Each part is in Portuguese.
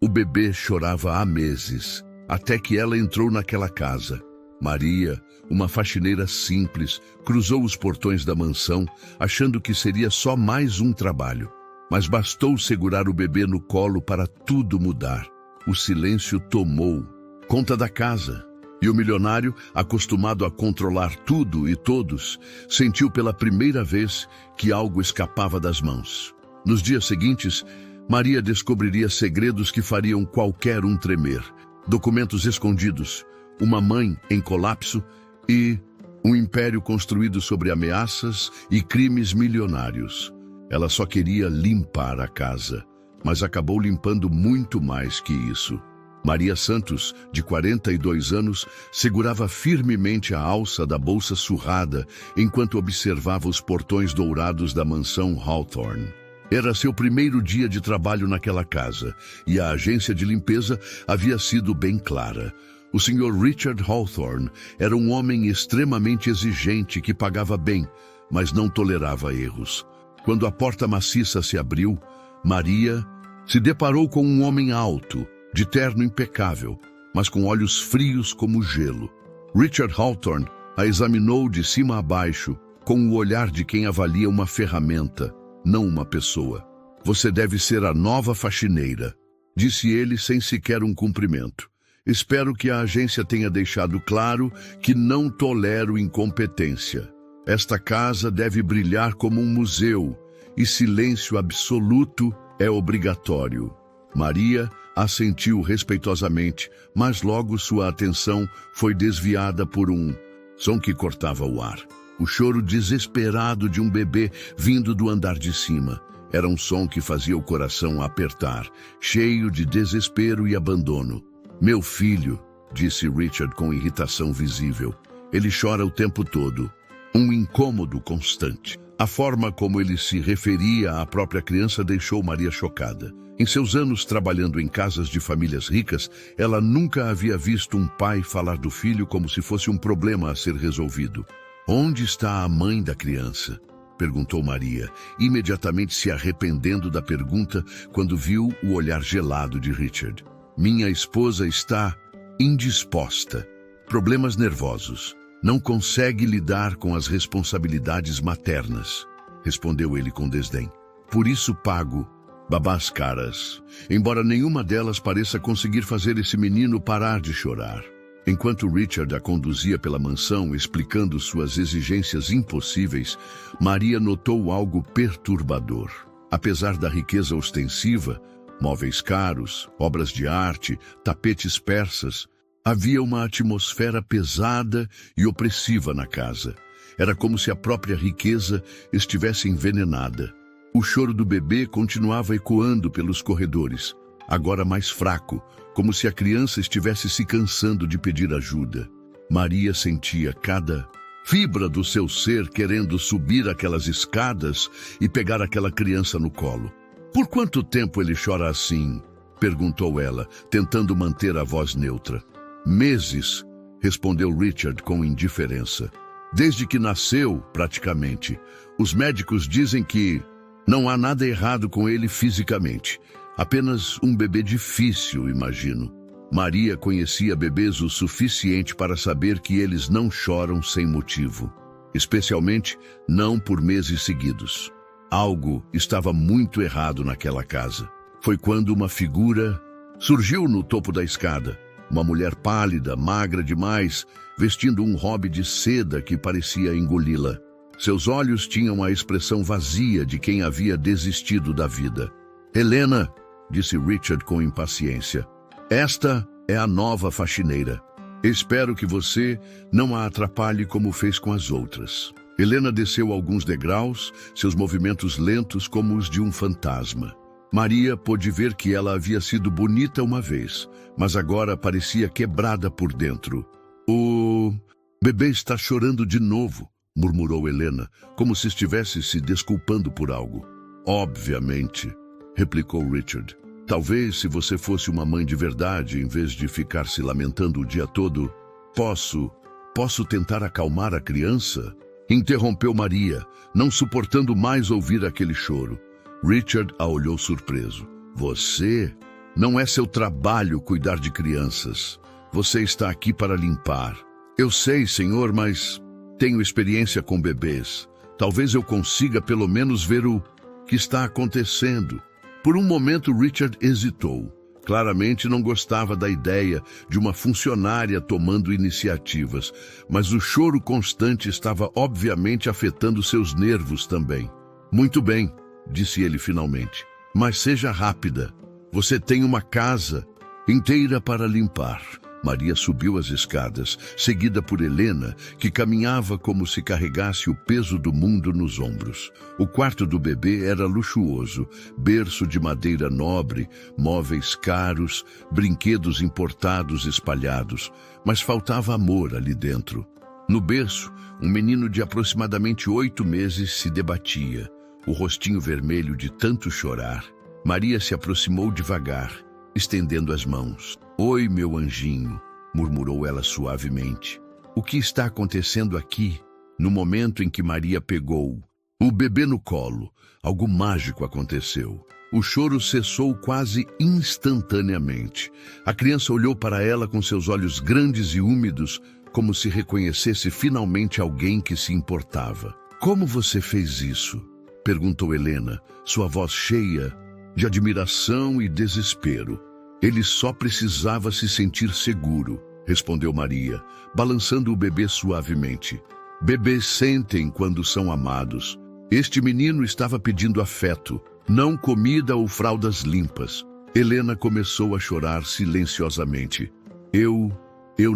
O bebê chorava há meses, até que ela entrou naquela casa. Maria, uma faxineira simples, cruzou os portões da mansão, achando que seria só mais um trabalho. Mas bastou segurar o bebê no colo para tudo mudar. O silêncio tomou conta da casa. E o milionário, acostumado a controlar tudo e todos, sentiu pela primeira vez que algo escapava das mãos. Nos dias seguintes, Maria descobriria segredos que fariam qualquer um tremer. Documentos escondidos, uma mãe em colapso e um império construído sobre ameaças e crimes milionários. Ela só queria limpar a casa, mas acabou limpando muito mais que isso. Maria Santos, de 42 anos, segurava firmemente a alça da bolsa surrada enquanto observava os portões dourados da mansão Hawthorne. Era seu primeiro dia de trabalho naquela casa e a agência de limpeza havia sido bem clara. O Sr. Richard Hawthorne era um homem extremamente exigente que pagava bem, mas não tolerava erros. Quando a porta maciça se abriu, Maria se deparou com um homem alto, de terno impecável, mas com olhos frios como gelo. Richard Hawthorne a examinou de cima a baixo, com o olhar de quem avalia uma ferramenta, não uma pessoa. Você deve ser a nova faxineira, disse ele sem sequer um cumprimento. Espero que a agência tenha deixado claro que não tolero incompetência. Esta casa deve brilhar como um museu, e silêncio absoluto é obrigatório. Maria assentiu respeitosamente, mas logo sua atenção foi desviada por um som que cortava o ar. O choro desesperado de um bebê vindo do andar de cima. Era um som que fazia o coração apertar, cheio de desespero e abandono. Meu filho, disse Richard com irritação visível. Ele chora o tempo todo. Um incômodo constante. A forma como ele se referia à própria criança deixou Maria chocada. Em seus anos trabalhando em casas de famílias ricas, ela nunca havia visto um pai falar do filho como se fosse um problema a ser resolvido. Onde está a mãe da criança? Perguntou Maria, imediatamente se arrependendo da pergunta quando viu o olhar gelado de Richard. Minha esposa está indisposta. Problemas nervosos. Não consegue lidar com as responsabilidades maternas, respondeu ele com desdém. Por isso pago babás caras, embora nenhuma delas pareça conseguir fazer esse menino parar de chorar. Enquanto Richard a conduzia pela mansão, explicando suas exigências impossíveis, Maria notou algo perturbador. Apesar da riqueza ostensiva, móveis caros, obras de arte, tapetes persas, havia uma atmosfera pesada e opressiva na casa. Era como se a própria riqueza estivesse envenenada. O choro do bebê continuava ecoando pelos corredores, agora mais fraco, como se a criança estivesse se cansando de pedir ajuda. Maria sentia cada fibra do seu ser querendo subir aquelas escadas e pegar aquela criança no colo. Por quanto tempo ele chora assim? Perguntou ela, tentando manter a voz neutra. Meses, respondeu Richard com indiferença. Desde que nasceu, praticamente. Os médicos dizem que não há nada errado com ele fisicamente. Apenas um bebê difícil, imagino. Maria conhecia bebês o suficiente para saber que eles não choram sem motivo. Especialmente não por meses seguidos. Algo estava muito errado naquela casa. Foi quando uma figura surgiu no topo da escada. Uma mulher pálida, magra demais, vestindo um robe de seda que parecia engoli-la. Seus olhos tinham a expressão vazia de quem havia desistido da vida. Helena, disse Richard com impaciência, esta é a nova faxineira. Espero que você não a atrapalhe como fez com as outras. Helena desceu alguns degraus, seus movimentos lentos como os de um fantasma. Maria pôde ver que ela havia sido bonita uma vez, mas agora parecia quebrada por dentro. O bebê está chorando de novo, murmurou Helena, como se estivesse se desculpando por algo. Obviamente, replicou Richard. Talvez se você fosse uma mãe de verdade, em vez de ficar se lamentando o dia todo. Posso tentar acalmar a criança? Interrompeu Maria, não suportando mais ouvir aquele choro. Richard a olhou surpreso. Você? Não é seu trabalho cuidar de crianças. Você está aqui para limpar. Eu sei, senhor, mas tenho experiência com bebês. Talvez eu consiga pelo menos ver o que está acontecendo. Por um momento, Richard hesitou. Claramente não gostava da ideia de uma funcionária tomando iniciativas, mas o choro constante estava obviamente afetando seus nervos também. Muito bem, disse ele finalmente, mas seja rápida. Você tem uma casa inteira para limpar. Maria subiu as escadas, seguida por Helena, que caminhava como se carregasse o peso do mundo nos ombros. O quarto do bebê era luxuoso, berço de madeira nobre, móveis caros, brinquedos importados espalhados, mas faltava amor ali dentro. No berço, um menino de aproximadamente 8 meses se debatia, o rostinho vermelho de tanto chorar. Maria se aproximou devagar, estendendo as mãos. Oi, meu anjinho, murmurou ela suavemente. O que está acontecendo aqui? No momento em que Maria pegou o bebê no colo, algo mágico aconteceu. O choro cessou quase instantaneamente. A criança olhou para ela com seus olhos grandes e úmidos, como se reconhecesse finalmente alguém que se importava. Como você fez isso? Perguntou Helena, sua voz cheia de admiração e desespero. Ele só precisava se sentir seguro, respondeu Maria, balançando o bebê suavemente. Bebês sentem quando são amados. Este menino estava pedindo afeto, não comida ou fraldas limpas. Helena começou a chorar silenciosamente. Eu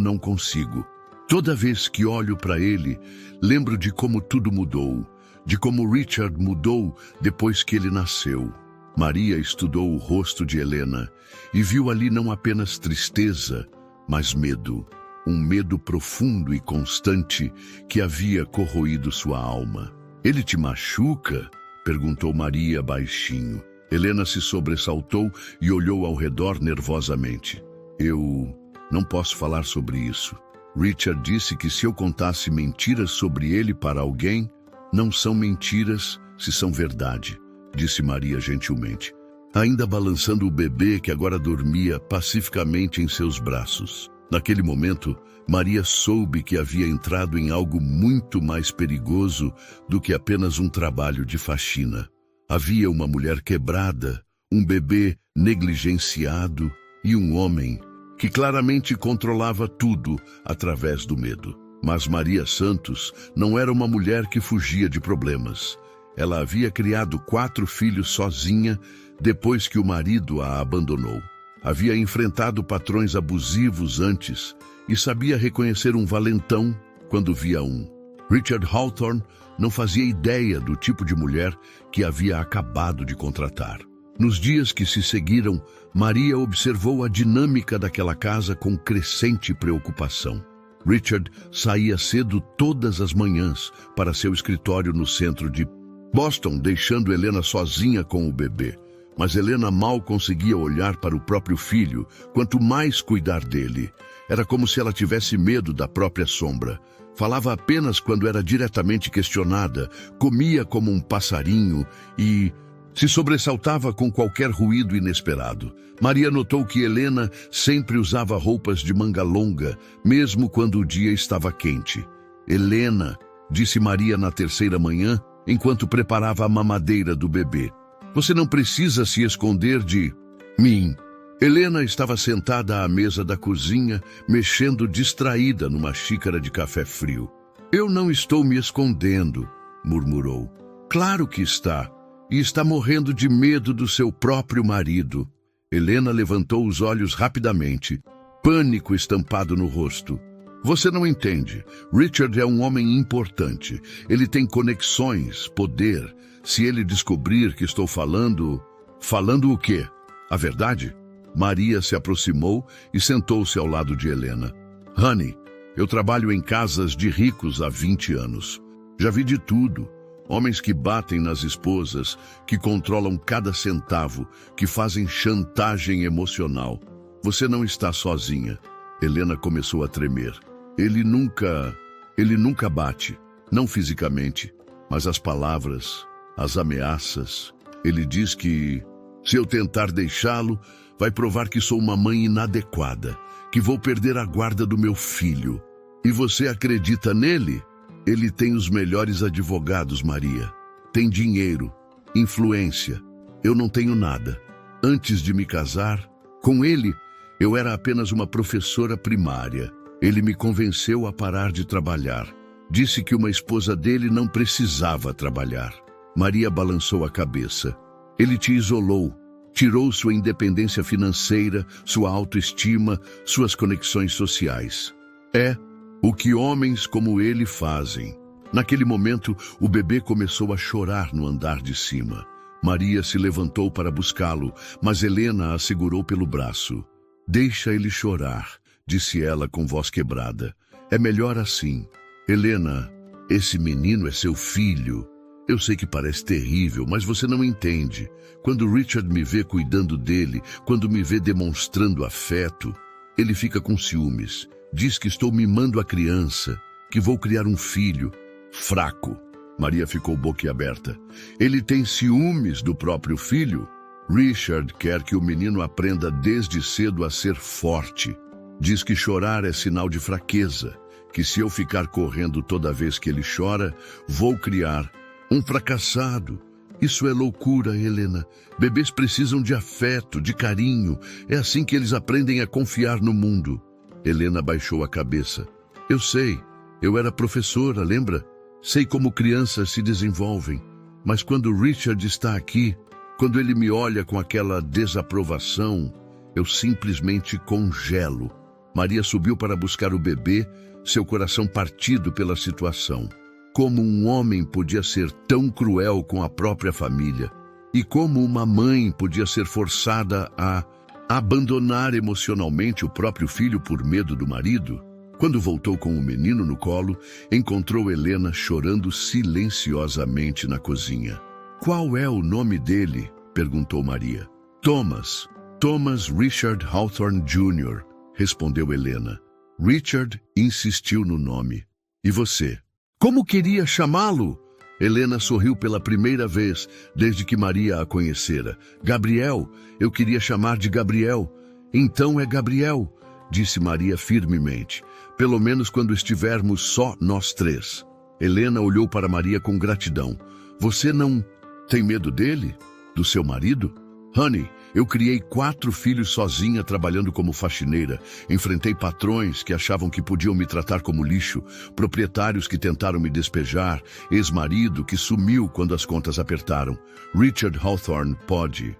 não consigo. Toda vez que olho para ele, lembro de como tudo mudou, de como Richard mudou depois que ele nasceu. Maria estudou o rosto de Helena e viu ali não apenas tristeza, mas medo. Um medo profundo e constante que havia corroído sua alma. Ele te machuca? Perguntou Maria baixinho. Helena se sobressaltou e olhou ao redor nervosamente. Eu não posso falar sobre isso. Richard disse que se eu contasse mentiras sobre ele para alguém, não são mentiras se são verdade, disse Maria gentilmente, ainda balançando o bebê que agora dormia pacificamente em seus braços. Naquele momento, Maria soube que havia entrado em algo muito mais perigoso do que apenas um trabalho de faxina. Havia uma mulher quebrada, um bebê negligenciado e um homem que claramente controlava tudo através do medo. Mas Maria Santos não era uma mulher que fugia de problemas. Ela havia criado 4 filhos sozinha depois que o marido a abandonou. Havia enfrentado patrões abusivos antes e sabia reconhecer um valentão quando via um. Richard Hawthorne não fazia ideia do tipo de mulher que havia acabado de contratar. Nos dias que se seguiram, Maria observou a dinâmica daquela casa com crescente preocupação. Richard saía cedo todas as manhãs para seu escritório no centro de Boston, deixando Helena sozinha com o bebê. Mas Helena mal conseguia olhar para o próprio filho, quanto mais cuidar dele. Era como se ela tivesse medo da própria sombra. Falava apenas quando era diretamente questionada, comia como um passarinho e se sobressaltava com qualquer ruído inesperado. Maria notou que Helena sempre usava roupas de manga longa, mesmo quando o dia estava quente. Helena, disse Maria na terceira manhã, enquanto preparava a mamadeira do bebê. Você não precisa se esconder de mim. Helena estava sentada à mesa da cozinha, mexendo distraída numa xícara de café frio. Eu não estou me escondendo, murmurou. Claro que está. E está morrendo de medo do seu próprio marido. Helena levantou os olhos rapidamente, pânico estampado no rosto. Você não entende. Richard é um homem importante. Ele tem conexões, poder. Se ele descobrir que estou falando... Falando o quê? A verdade? Maria se aproximou e sentou-se ao lado de Helena. Honey, eu trabalho em casas de ricos há 20 anos. Já vi de tudo. Homens que batem nas esposas, que controlam cada centavo, que fazem chantagem emocional. Você não está sozinha. Helena começou a tremer. Ele nunca bate, não fisicamente, mas as palavras, as ameaças. Ele diz que, se eu tentar deixá-lo, Vai provar que sou uma mãe inadequada, que vou perder a guarda do meu filho. E você acredita nele? Ele tem os melhores advogados, Maria. Tem dinheiro, influência. Eu não tenho nada. Antes de me casar, com ele, eu era apenas uma professora primária. Ele me convenceu a parar de trabalhar. Disse que uma esposa dele não precisava trabalhar. Maria balançou a cabeça. Ele te isolou, tirou sua independência financeira, sua autoestima, suas conexões sociais. É o que homens como ele fazem. Naquele momento, o bebê começou a chorar no andar de cima. Maria se levantou para buscá-lo, mas Helena a segurou pelo braço. Deixa ele chorar, disse ela com voz quebrada. É melhor assim. Helena, esse menino é seu filho. Eu sei que parece terrível, mas você não entende. Quando Richard me vê cuidando dele, quando me vê demonstrando afeto, ele fica com ciúmes. Diz que estou mimando a criança, que vou criar um filho fraco. Maria ficou boquiaberta. Ele tem ciúmes do próprio filho? Richard quer que o menino aprenda desde cedo a ser forte. Diz que chorar é sinal de fraqueza, que se eu ficar correndo toda vez que ele chora, vou criar um fracassado. Isso é loucura, Helena. Bebês precisam de afeto, de carinho. É assim que eles aprendem a confiar no mundo. Helena baixou a cabeça. Eu sei. Eu era professora, lembra? Sei como crianças se desenvolvem. Mas quando Richard está aqui, quando ele me olha com aquela desaprovação, eu simplesmente congelo. Maria subiu para buscar o bebê, seu coração partido pela situação. Como um homem podia ser tão cruel com a própria família? E como uma mãe podia ser forçada a abandonar emocionalmente o próprio filho por medo do marido? Quando voltou com o menino no colo, encontrou Helena chorando silenciosamente na cozinha. Qual é o nome dele? Perguntou Maria. Thomas. Thomas Richard Hawthorne Jr., respondeu Helena. Richard insistiu no nome. E você? Como queria chamá-lo? Helena sorriu pela primeira vez desde que Maria a conhecera. Gabriel, eu queria chamar de Gabriel. Então é Gabriel, disse Maria firmemente. Pelo menos quando estivermos só nós três. Helena olhou para Maria com gratidão. Você não tem medo dele? Do seu marido? Honey, eu criei 4 filhos sozinha trabalhando como faxineira. Enfrentei patrões que achavam que podiam me tratar como lixo, proprietários que tentaram me despejar, ex-marido que sumiu quando as contas apertaram. Richard Hawthorne pode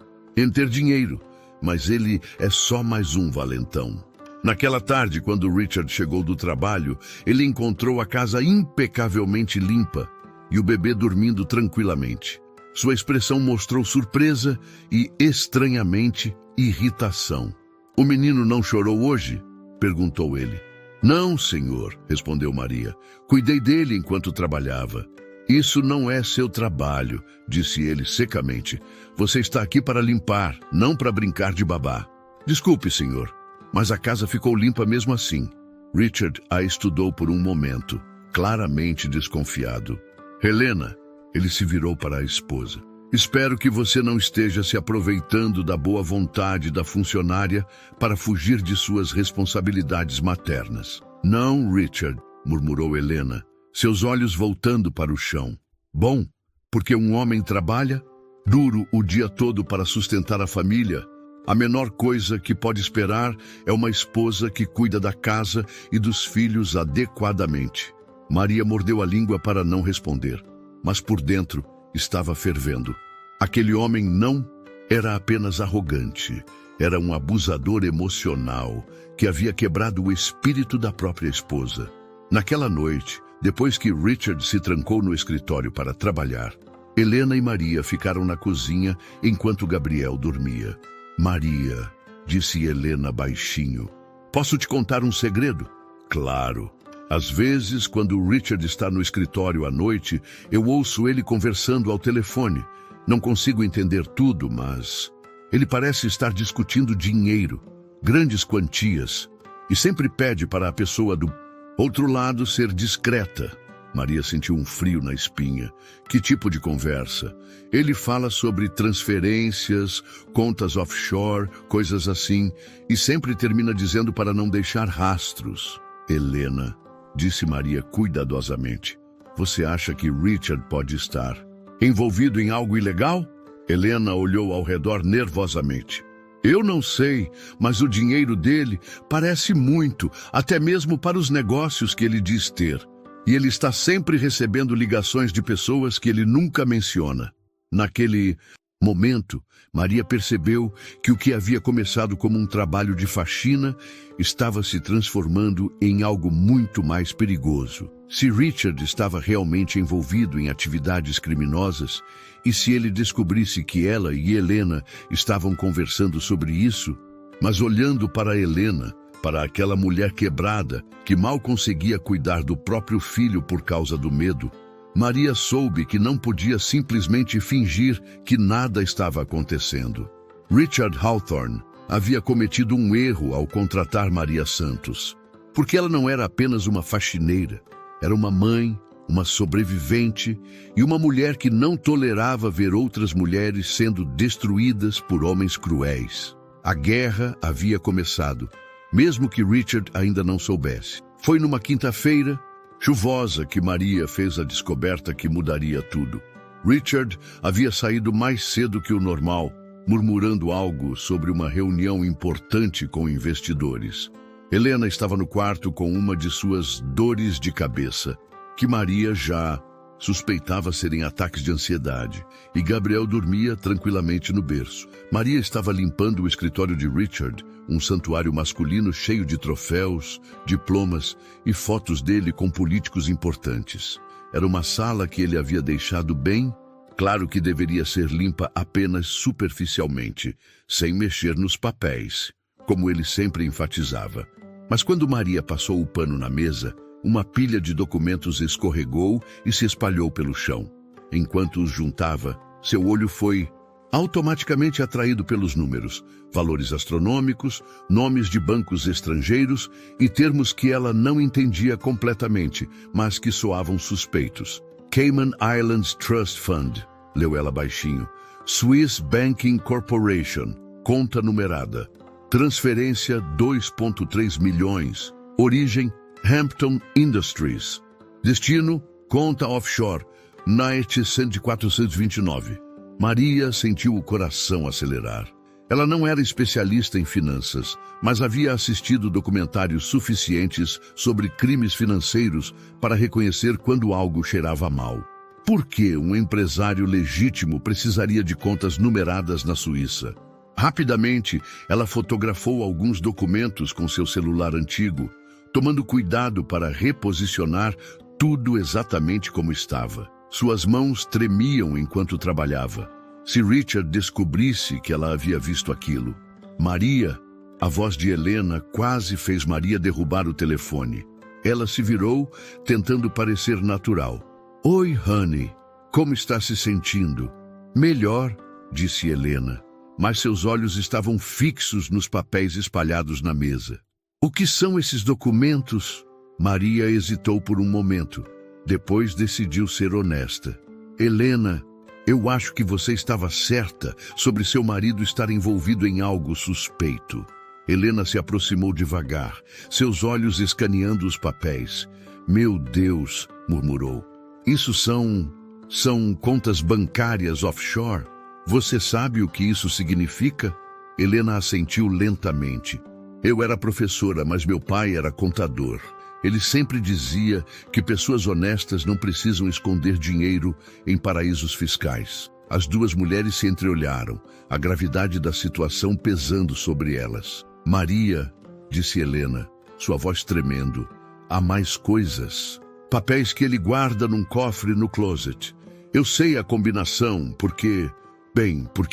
ter dinheiro, mas ele é só mais um valentão. Naquela tarde, quando Richard chegou do trabalho, ele encontrou a casa impecavelmente limpa e o bebê dormindo tranquilamente. Sua expressão mostrou surpresa e, estranhamente, irritação. O menino não chorou hoje? Perguntou ele. Não, senhor, respondeu Maria. Cuidei dele enquanto trabalhava. Isso não é seu trabalho, disse ele secamente. Você está aqui para limpar, não para brincar de babá. Desculpe, senhor, mas a casa ficou limpa mesmo assim. Richard a estudou por um momento, claramente desconfiado. Helena, ele se virou para a esposa. Espero que você não esteja se aproveitando da boa vontade da funcionária para fugir de suas responsabilidades maternas. Não, Richard, murmurou Helena, seus olhos voltando para o chão. Bom, porque um homem trabalha duro o dia todo para sustentar a família. A menor coisa que pode esperar é uma esposa que cuida da casa e dos filhos adequadamente. Maria mordeu a língua para não responder, mas por dentro estava fervendo. Aquele homem não era apenas arrogante, era um abusador emocional que havia quebrado o espírito da própria esposa. Naquela noite, depois que Richard se trancou no escritório para trabalhar, Helena e Maria ficaram na cozinha enquanto Gabriel dormia. Maria, disse Helena baixinho, posso te contar um segredo? Claro. Às vezes, quando Richard está no escritório à noite, eu ouço ele conversando ao telefone. Não consigo entender tudo, mas ele parece estar discutindo dinheiro, grandes quantias, e sempre pede para a pessoa do outro lado ser discreta. Maria sentiu um frio na espinha. Que tipo de conversa? Ele fala sobre transferências, contas offshore, coisas assim, e sempre termina dizendo para não deixar rastros. Helena, disse Maria cuidadosamente, você acha que Richard pode estar envolvido em algo ilegal? Helena olhou ao redor nervosamente. Eu não sei, mas o dinheiro dele parece muito, até mesmo para os negócios que ele diz ter. E ele está sempre recebendo ligações de pessoas que ele nunca menciona. Naquele momento, Maria percebeu que o que havia começado como um trabalho de faxina estava se transformando em algo muito mais perigoso. Se Richard estava realmente envolvido em atividades criminosas, e se ele descobrisse que ela e Helena estavam conversando sobre isso, mas olhando para Helena, para aquela mulher quebrada que mal conseguia cuidar do próprio filho por causa do medo, Maria soube que não podia simplesmente fingir que nada estava acontecendo. Richard Hawthorne havia cometido um erro ao contratar Maria Santos, porque ela não era apenas uma faxineira, era uma mãe, uma sobrevivente e uma mulher que não tolerava ver outras mulheres sendo destruídas por homens cruéis. A guerra havia começado, mesmo que Richard ainda não soubesse. Foi numa quinta-feira, chuvosa, que Maria fez a descoberta que mudaria tudo. Richard havia saído mais cedo que o normal, murmurando algo sobre uma reunião importante com investidores. Helena estava no quarto com uma de suas dores de cabeça, que Maria já suspeitava serem ataques de ansiedade, e Gabriel dormia tranquilamente no berço. Maria estava limpando o escritório de Richard, um santuário masculino cheio de troféus, diplomas e fotos dele com políticos importantes. Era uma sala que ele havia deixado bem, claro que deveria ser limpa apenas superficialmente, sem mexer nos papéis, como ele sempre enfatizava. Mas quando Maria passou o pano na mesa, uma pilha de documentos escorregou e se espalhou pelo chão. Enquanto os juntava, seu olho foi automaticamente atraído pelos números, valores astronômicos, nomes de bancos estrangeiros e termos que ela não entendia completamente, mas que soavam suspeitos. Cayman Islands Trust Fund, leu ela baixinho. Swiss Banking Corporation, conta numerada. Transferência 2,3 milhões. Origem Hampton Industries. Destino, conta offshore, Night 429. Maria sentiu o coração acelerar. Ela não era especialista em finanças, mas havia assistido documentários suficientes sobre crimes financeiros para reconhecer quando algo cheirava mal. Por que um empresário legítimo precisaria de contas numeradas na Suíça? Rapidamente, ela fotografou alguns documentos com seu celular antigo, tomando cuidado para reposicionar tudo exatamente como estava. Suas mãos tremiam enquanto trabalhava. Se Richard descobrisse que ela havia visto aquilo, Maria, a voz de Helena quase fez Maria derrubar o telefone. Ela se virou, tentando parecer natural. Oi, honey, como está se sentindo? Melhor, disse Helena, mas seus olhos estavam fixos nos papéis espalhados na mesa. O que são esses documentos? Maria hesitou por um momento. Depois decidiu ser honesta. Helena, eu acho que você estava certa sobre seu marido estar envolvido em algo suspeito. Helena se aproximou devagar, seus olhos escaneando os papéis. Meu Deus, murmurou. Isso são contas bancárias offshore? Você sabe o que isso significa? Helena assentiu lentamente. Eu era professora, mas meu pai era contador. Ele sempre dizia que pessoas honestas não precisam esconder dinheiro em paraísos fiscais. As duas mulheres se entreolharam, a gravidade da situação pesando sobre elas. Maria, disse Helena, sua voz tremendo, há mais coisas. Papéis que ele guarda num cofre no closet. Eu sei a combinação, porque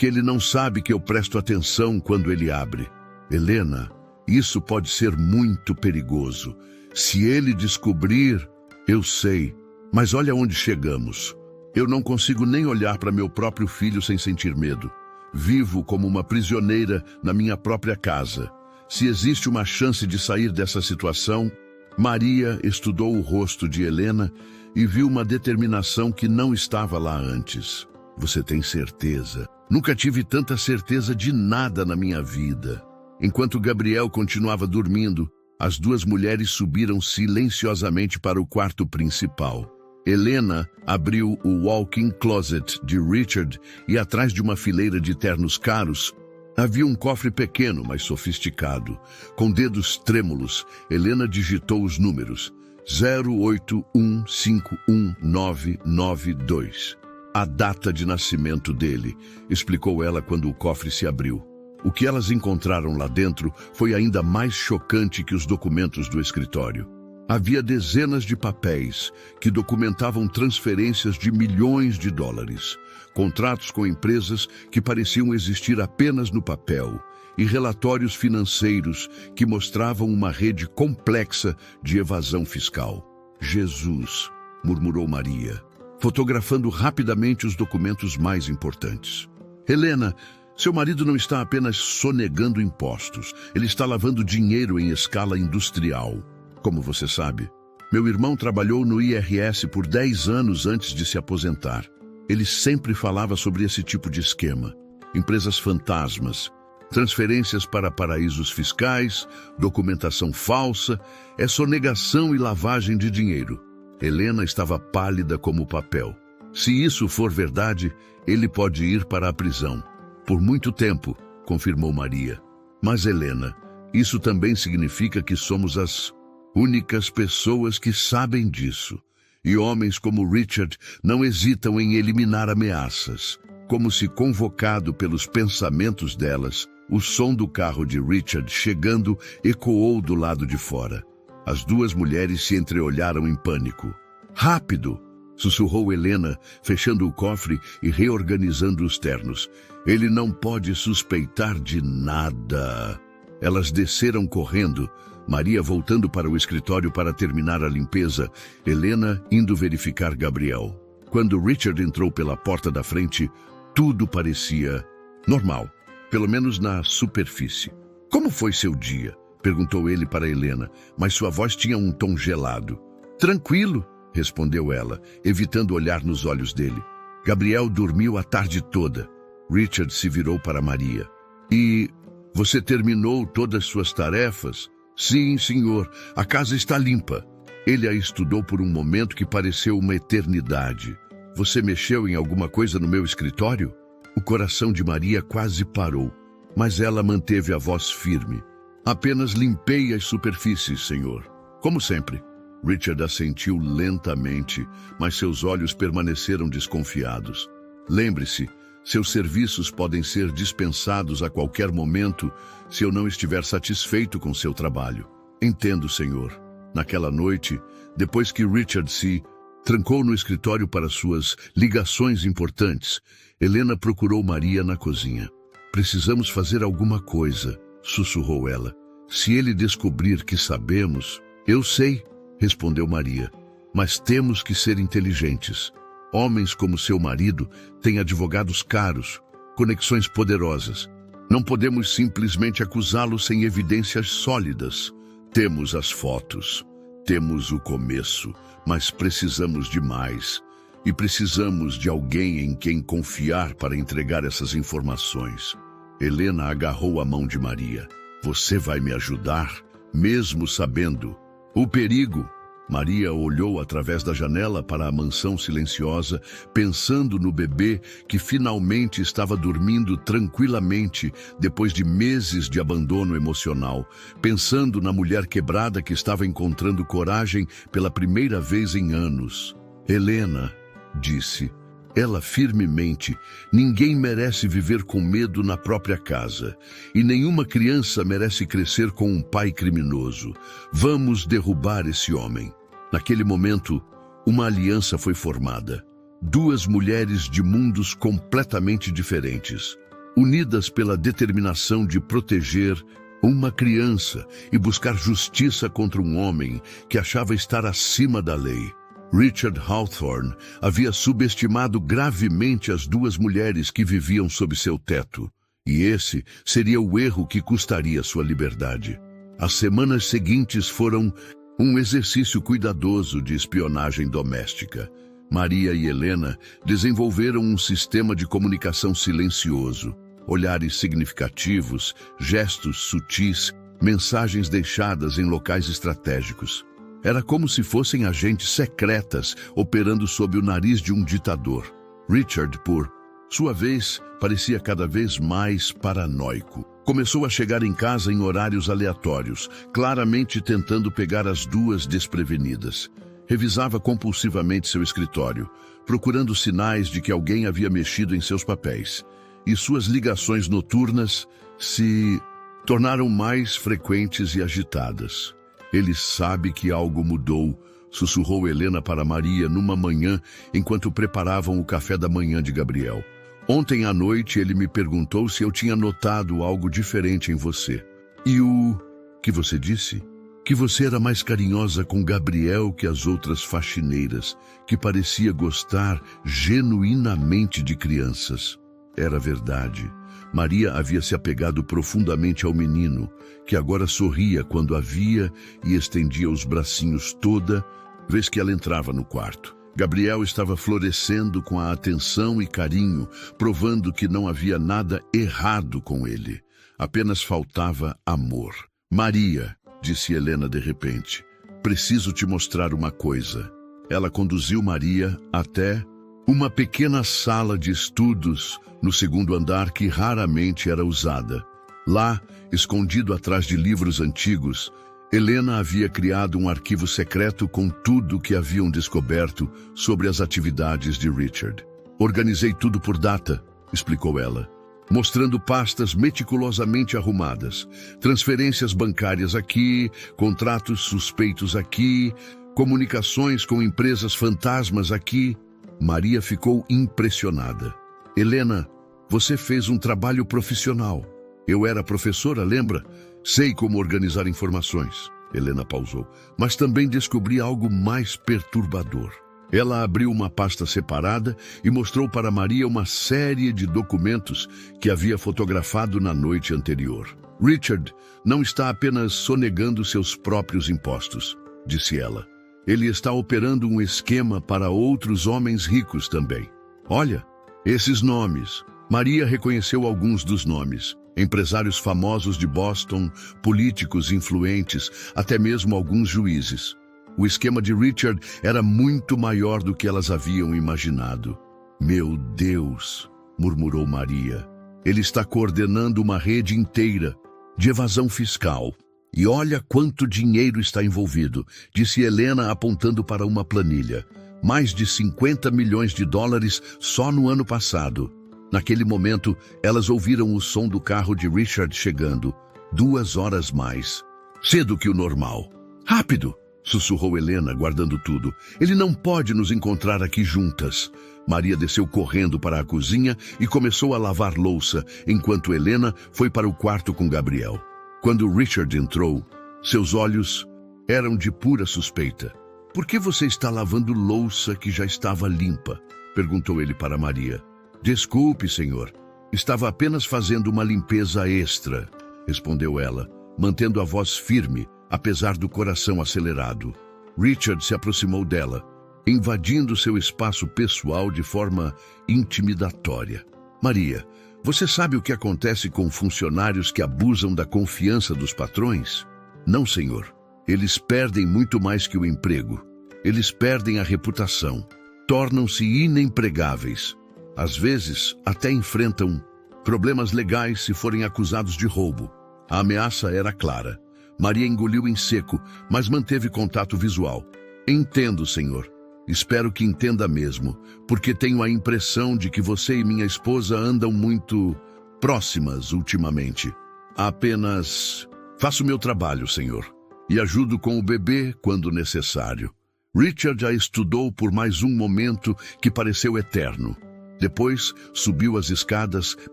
ele não sabe que eu presto atenção quando ele abre. Helena, isso pode ser muito perigoso. Se ele descobrir, eu sei, mas olha onde chegamos. Eu não consigo nem olhar para meu próprio filho sem sentir medo. Vivo como uma prisioneira na minha própria casa. Se existe uma chance de sair dessa situação... Maria estudou o rosto de Helena e viu uma determinação que não estava lá antes. Você tem certeza? Nunca tive tanta certeza de nada na minha vida. Enquanto Gabriel continuava dormindo, as duas mulheres subiram silenciosamente para o quarto principal. Helena abriu o walk-in closet de Richard e atrás de uma fileira de ternos caros, havia um cofre pequeno, mas sofisticado. Com dedos trêmulos, Helena digitou os números 081519992. A data de nascimento dele, explicou ela quando o cofre se abriu. O que elas encontraram lá dentro foi ainda mais chocante que os documentos do escritório. Havia dezenas de papéis que documentavam transferências de milhões de dólares, contratos com empresas que pareciam existir apenas no papel e relatórios financeiros que mostravam uma rede complexa de evasão fiscal. Jesus, murmurou Maria, fotografando rapidamente os documentos mais importantes. Helena, seu marido não está apenas sonegando impostos, ele está lavando dinheiro em escala industrial. Como você sabe, meu irmão trabalhou no IRS por 10 anos antes de se aposentar. Ele sempre falava sobre esse tipo de esquema. Empresas fantasmas, transferências para paraísos fiscais, documentação falsa, é sonegação e lavagem de dinheiro. Helena estava pálida como papel. Se isso for verdade, ele pode ir para a prisão. Por muito tempo, confirmou Maria. Mas, Helena, isso também significa que somos as únicas pessoas que sabem disso. E homens como Richard não hesitam em eliminar ameaças. Como se convocado pelos pensamentos delas, o som do carro de Richard chegando ecoou do lado de fora. As duas mulheres se entreolharam em pânico. Rápido! Sussurrou Helena, fechando o cofre e reorganizando os ternos. Ele não pode suspeitar de nada. Elas desceram correndo, Maria voltando para o escritório para terminar a limpeza, Helena indo verificar Gabriel. Quando Richard entrou pela porta da frente, tudo parecia normal, pelo menos na superfície. Como foi seu dia? Perguntou ele para Helena, mas sua voz tinha um tom gelado. Tranquilo, respondeu ela, evitando olhar nos olhos dele. Gabriel dormiu a tarde toda. Richard se virou para Maria. E você terminou todas suas tarefas? Sim, senhor, a casa está limpa. Ele a estudou por um momento que pareceu uma eternidade. Você mexeu em alguma coisa no meu escritório? O coração de Maria quase parou, mas ela manteve a voz firme. Apenas limpei as superfícies, senhor. Como sempre. Richard assentiu lentamente, mas seus olhos permaneceram desconfiados. Lembre-se, seus serviços podem ser dispensados a qualquer momento se eu não estiver satisfeito com seu trabalho. Entendo, senhor. Naquela noite, depois que Richard se trancou no escritório para suas ligações importantes, Helena procurou Maria na cozinha. Precisamos fazer alguma coisa, sussurrou ela. Se ele descobrir que sabemos... Eu sei, respondeu Maria, mas temos que ser inteligentes. Homens como seu marido têm advogados caros, conexões poderosas. Não podemos simplesmente acusá-lo sem evidências sólidas. Temos as fotos, temos o começo, mas precisamos de mais. E precisamos de alguém em quem confiar para entregar essas informações. Helena agarrou a mão de Maria. Você vai me ajudar, mesmo sabendo o perigo? Maria olhou através da janela para a mansão silenciosa, pensando no bebê que finalmente estava dormindo tranquilamente depois de meses de abandono emocional, pensando na mulher quebrada que estava encontrando coragem pela primeira vez em anos. Helena, disse ela firmemente, ninguém merece viver com medo na própria casa, e nenhuma criança merece crescer com um pai criminoso. Vamos derrubar esse homem. Naquele momento, uma aliança foi formada. Duas mulheres de mundos completamente diferentes, unidas pela determinação de proteger uma criança e buscar justiça contra um homem que achava estar acima da lei. Richard Hawthorne havia subestimado gravemente as duas mulheres que viviam sob seu teto, e esse seria o erro que custaria sua liberdade. As semanas seguintes foram Um exercício cuidadoso de espionagem doméstica. Maria e Helena desenvolveram um sistema de comunicação silencioso. Olhares significativos, gestos sutis, mensagens deixadas em locais estratégicos. Era como se fossem agentes secretas operando sob o nariz de um ditador. Richard, por sua vez, parecia cada vez mais paranoico. Começou a chegar em casa em horários aleatórios, claramente tentando pegar as duas desprevenidas. Revisava compulsivamente seu escritório, procurando sinais de que alguém havia mexido em seus papéis. E suas ligações noturnas se tornaram mais frequentes e agitadas. Ele sabe que algo mudou, sussurrou Helena para Maria numa manhã enquanto preparavam o café da manhã de Gabriel. Ontem à noite ele me perguntou se eu tinha notado algo diferente em você. E o que você disse? Que você era mais carinhosa com Gabriel que as outras faxineiras, que parecia gostar genuinamente de crianças. Era verdade. Maria havia se apegado profundamente ao menino, que agora sorria quando a via e estendia os bracinhos toda vez que ela entrava no quarto. Gabriel estava florescendo com a atenção e carinho, provando que não havia nada errado com ele. Apenas faltava amor. Maria, disse Helena de repente, preciso te mostrar uma coisa. Ela conduziu Maria até uma pequena sala de estudos no segundo andar que raramente era usada. Lá, escondido atrás de livros antigos, Helena havia criado um arquivo secreto com tudo que haviam descoberto sobre as atividades de Richard. Organizei tudo por data, explicou ela, mostrando pastas meticulosamente arrumadas, transferências bancárias aqui, contratos suspeitos aqui, comunicações com empresas fantasmas aqui. Maria ficou impressionada. Helena, você fez um trabalho profissional. Eu era professora, lembra? Sei como organizar informações. Helena pausou. Mas também descobri algo mais perturbador. Ela abriu uma pasta separada e mostrou para Maria uma série de documentos que havia fotografado na noite anterior. Richard não está apenas sonegando seus próprios impostos, disse ela. Ele está operando um esquema para outros homens ricos também. Olha, esses nomes. Maria reconheceu alguns dos nomes. Empresários famosos de Boston, políticos influentes, até mesmo alguns juízes. O esquema de Richard era muito maior do que elas haviam imaginado. Meu Deus, murmurou Maria. Ele está coordenando uma rede inteira de evasão fiscal. E olha quanto dinheiro está envolvido, disse Helena apontando para uma planilha. Mais de 50 milhões de dólares só no ano passado. Naquele momento, elas ouviram o som do carro de Richard chegando. 2 horas mais. Cedo que o normal. Rápido! Sussurrou Helena, guardando tudo. Ele não pode nos encontrar aqui juntas. Maria desceu correndo para a cozinha e começou a lavar louça, enquanto Helena foi para o quarto com Gabriel. Quando Richard entrou, seus olhos eram de pura suspeita. Por que você está lavando louça que já estava limpa? Perguntou ele para Maria. Desculpe, senhor. Estava apenas fazendo uma limpeza extra, respondeu ela, mantendo a voz firme, apesar do coração acelerado. Richard se aproximou dela, invadindo seu espaço pessoal de forma intimidatória. Maria, você sabe o que acontece com funcionários que abusam da confiança dos patrões? Não, senhor. Eles perdem muito mais que o emprego. Eles perdem a reputação. Tornam-se inempregáveis. Às vezes, até enfrentam problemas legais se forem acusados de roubo. A ameaça era clara. Maria engoliu em seco, mas manteve contato visual. Entendo, senhor. Espero que entenda mesmo, porque tenho a impressão de que você e minha esposa andam muito próximas ultimamente. Apenas faço meu trabalho, senhor, e ajudo com o bebê quando necessário. Richard a estudou por mais um momento que pareceu eterno. Depois, subiu as escadas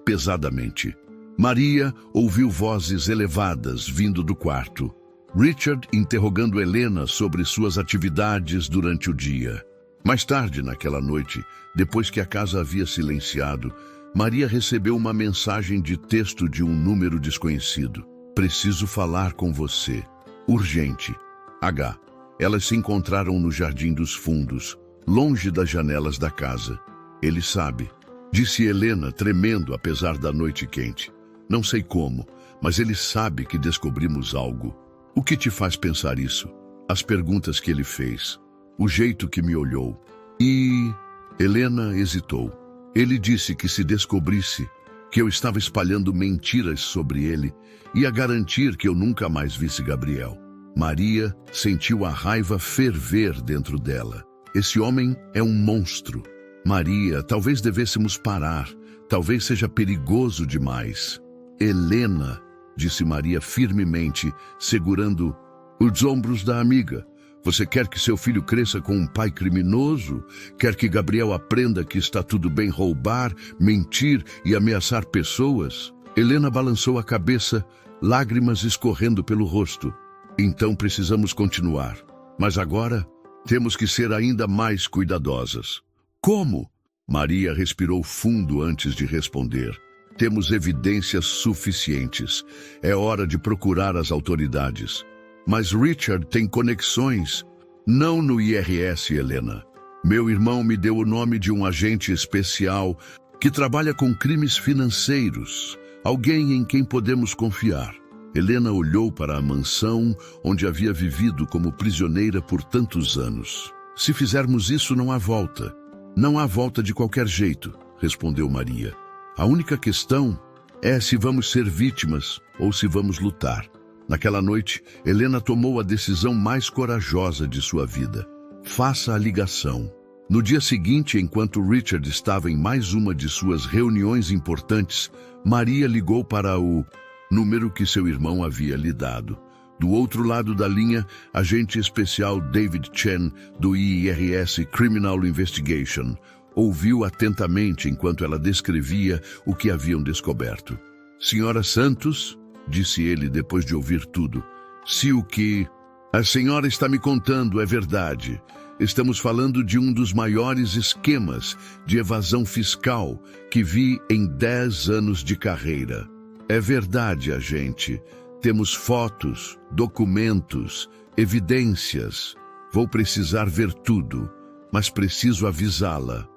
pesadamente. Maria ouviu vozes elevadas vindo do quarto. Richard interrogando Helena sobre suas atividades durante o dia. Mais tarde naquela noite, depois que a casa havia silenciado, Maria recebeu uma mensagem de texto de um número desconhecido. Preciso falar com você. Urgente. H. Elas se encontraram no jardim dos fundos, longe das janelas da casa. Ele sabe, disse Helena, tremendo apesar da noite quente. Não sei como, mas ele sabe que descobrimos algo. O que te faz pensar isso? As perguntas que ele fez, o jeito que me olhou. E... Helena hesitou. Ele disse que se descobrisse que eu estava espalhando mentiras sobre ele, ia garantir que eu nunca mais visse Gabriel. Maria sentiu a raiva ferver dentro dela. Esse homem é um monstro. Maria, talvez devêssemos parar. Talvez seja perigoso demais. Helena, disse Maria firmemente, segurando os ombros da amiga. Você quer que seu filho cresça com um pai criminoso? Quer que Gabriel aprenda que está tudo bem roubar, mentir e ameaçar pessoas? Helena balançou a cabeça, lágrimas escorrendo pelo rosto. Então precisamos continuar. Mas agora temos que ser ainda mais cuidadosas. Como? Maria respirou fundo antes de responder. Temos evidências suficientes. É hora de procurar as autoridades. Mas Richard tem conexões. Não no IRS, Helena. Meu irmão me deu o nome de um agente especial que trabalha com crimes financeiros. Alguém em quem podemos confiar. Helena olhou para a mansão onde havia vivido como prisioneira por tantos anos. Se fizermos isso, não há volta. Não há volta de qualquer jeito, respondeu Maria. A única questão é se vamos ser vítimas ou se vamos lutar. Naquela noite, Helena tomou a decisão mais corajosa de sua vida. Faça a ligação. No dia seguinte, enquanto Richard estava em mais uma de suas reuniões importantes, Maria ligou para o número que seu irmão havia lhe dado. Do outro lado da linha, agente especial David Chen, do IRS Criminal Investigation, ouviu atentamente enquanto ela descrevia o que haviam descoberto. Senhora Santos, disse ele depois de ouvir tudo, se o que a senhora está me contando é verdade, estamos falando de um dos maiores esquemas de evasão fiscal que vi em 10 anos de carreira. É verdade, agente. Temos fotos, documentos, evidências. Vou precisar ver tudo, mas preciso avisá-la.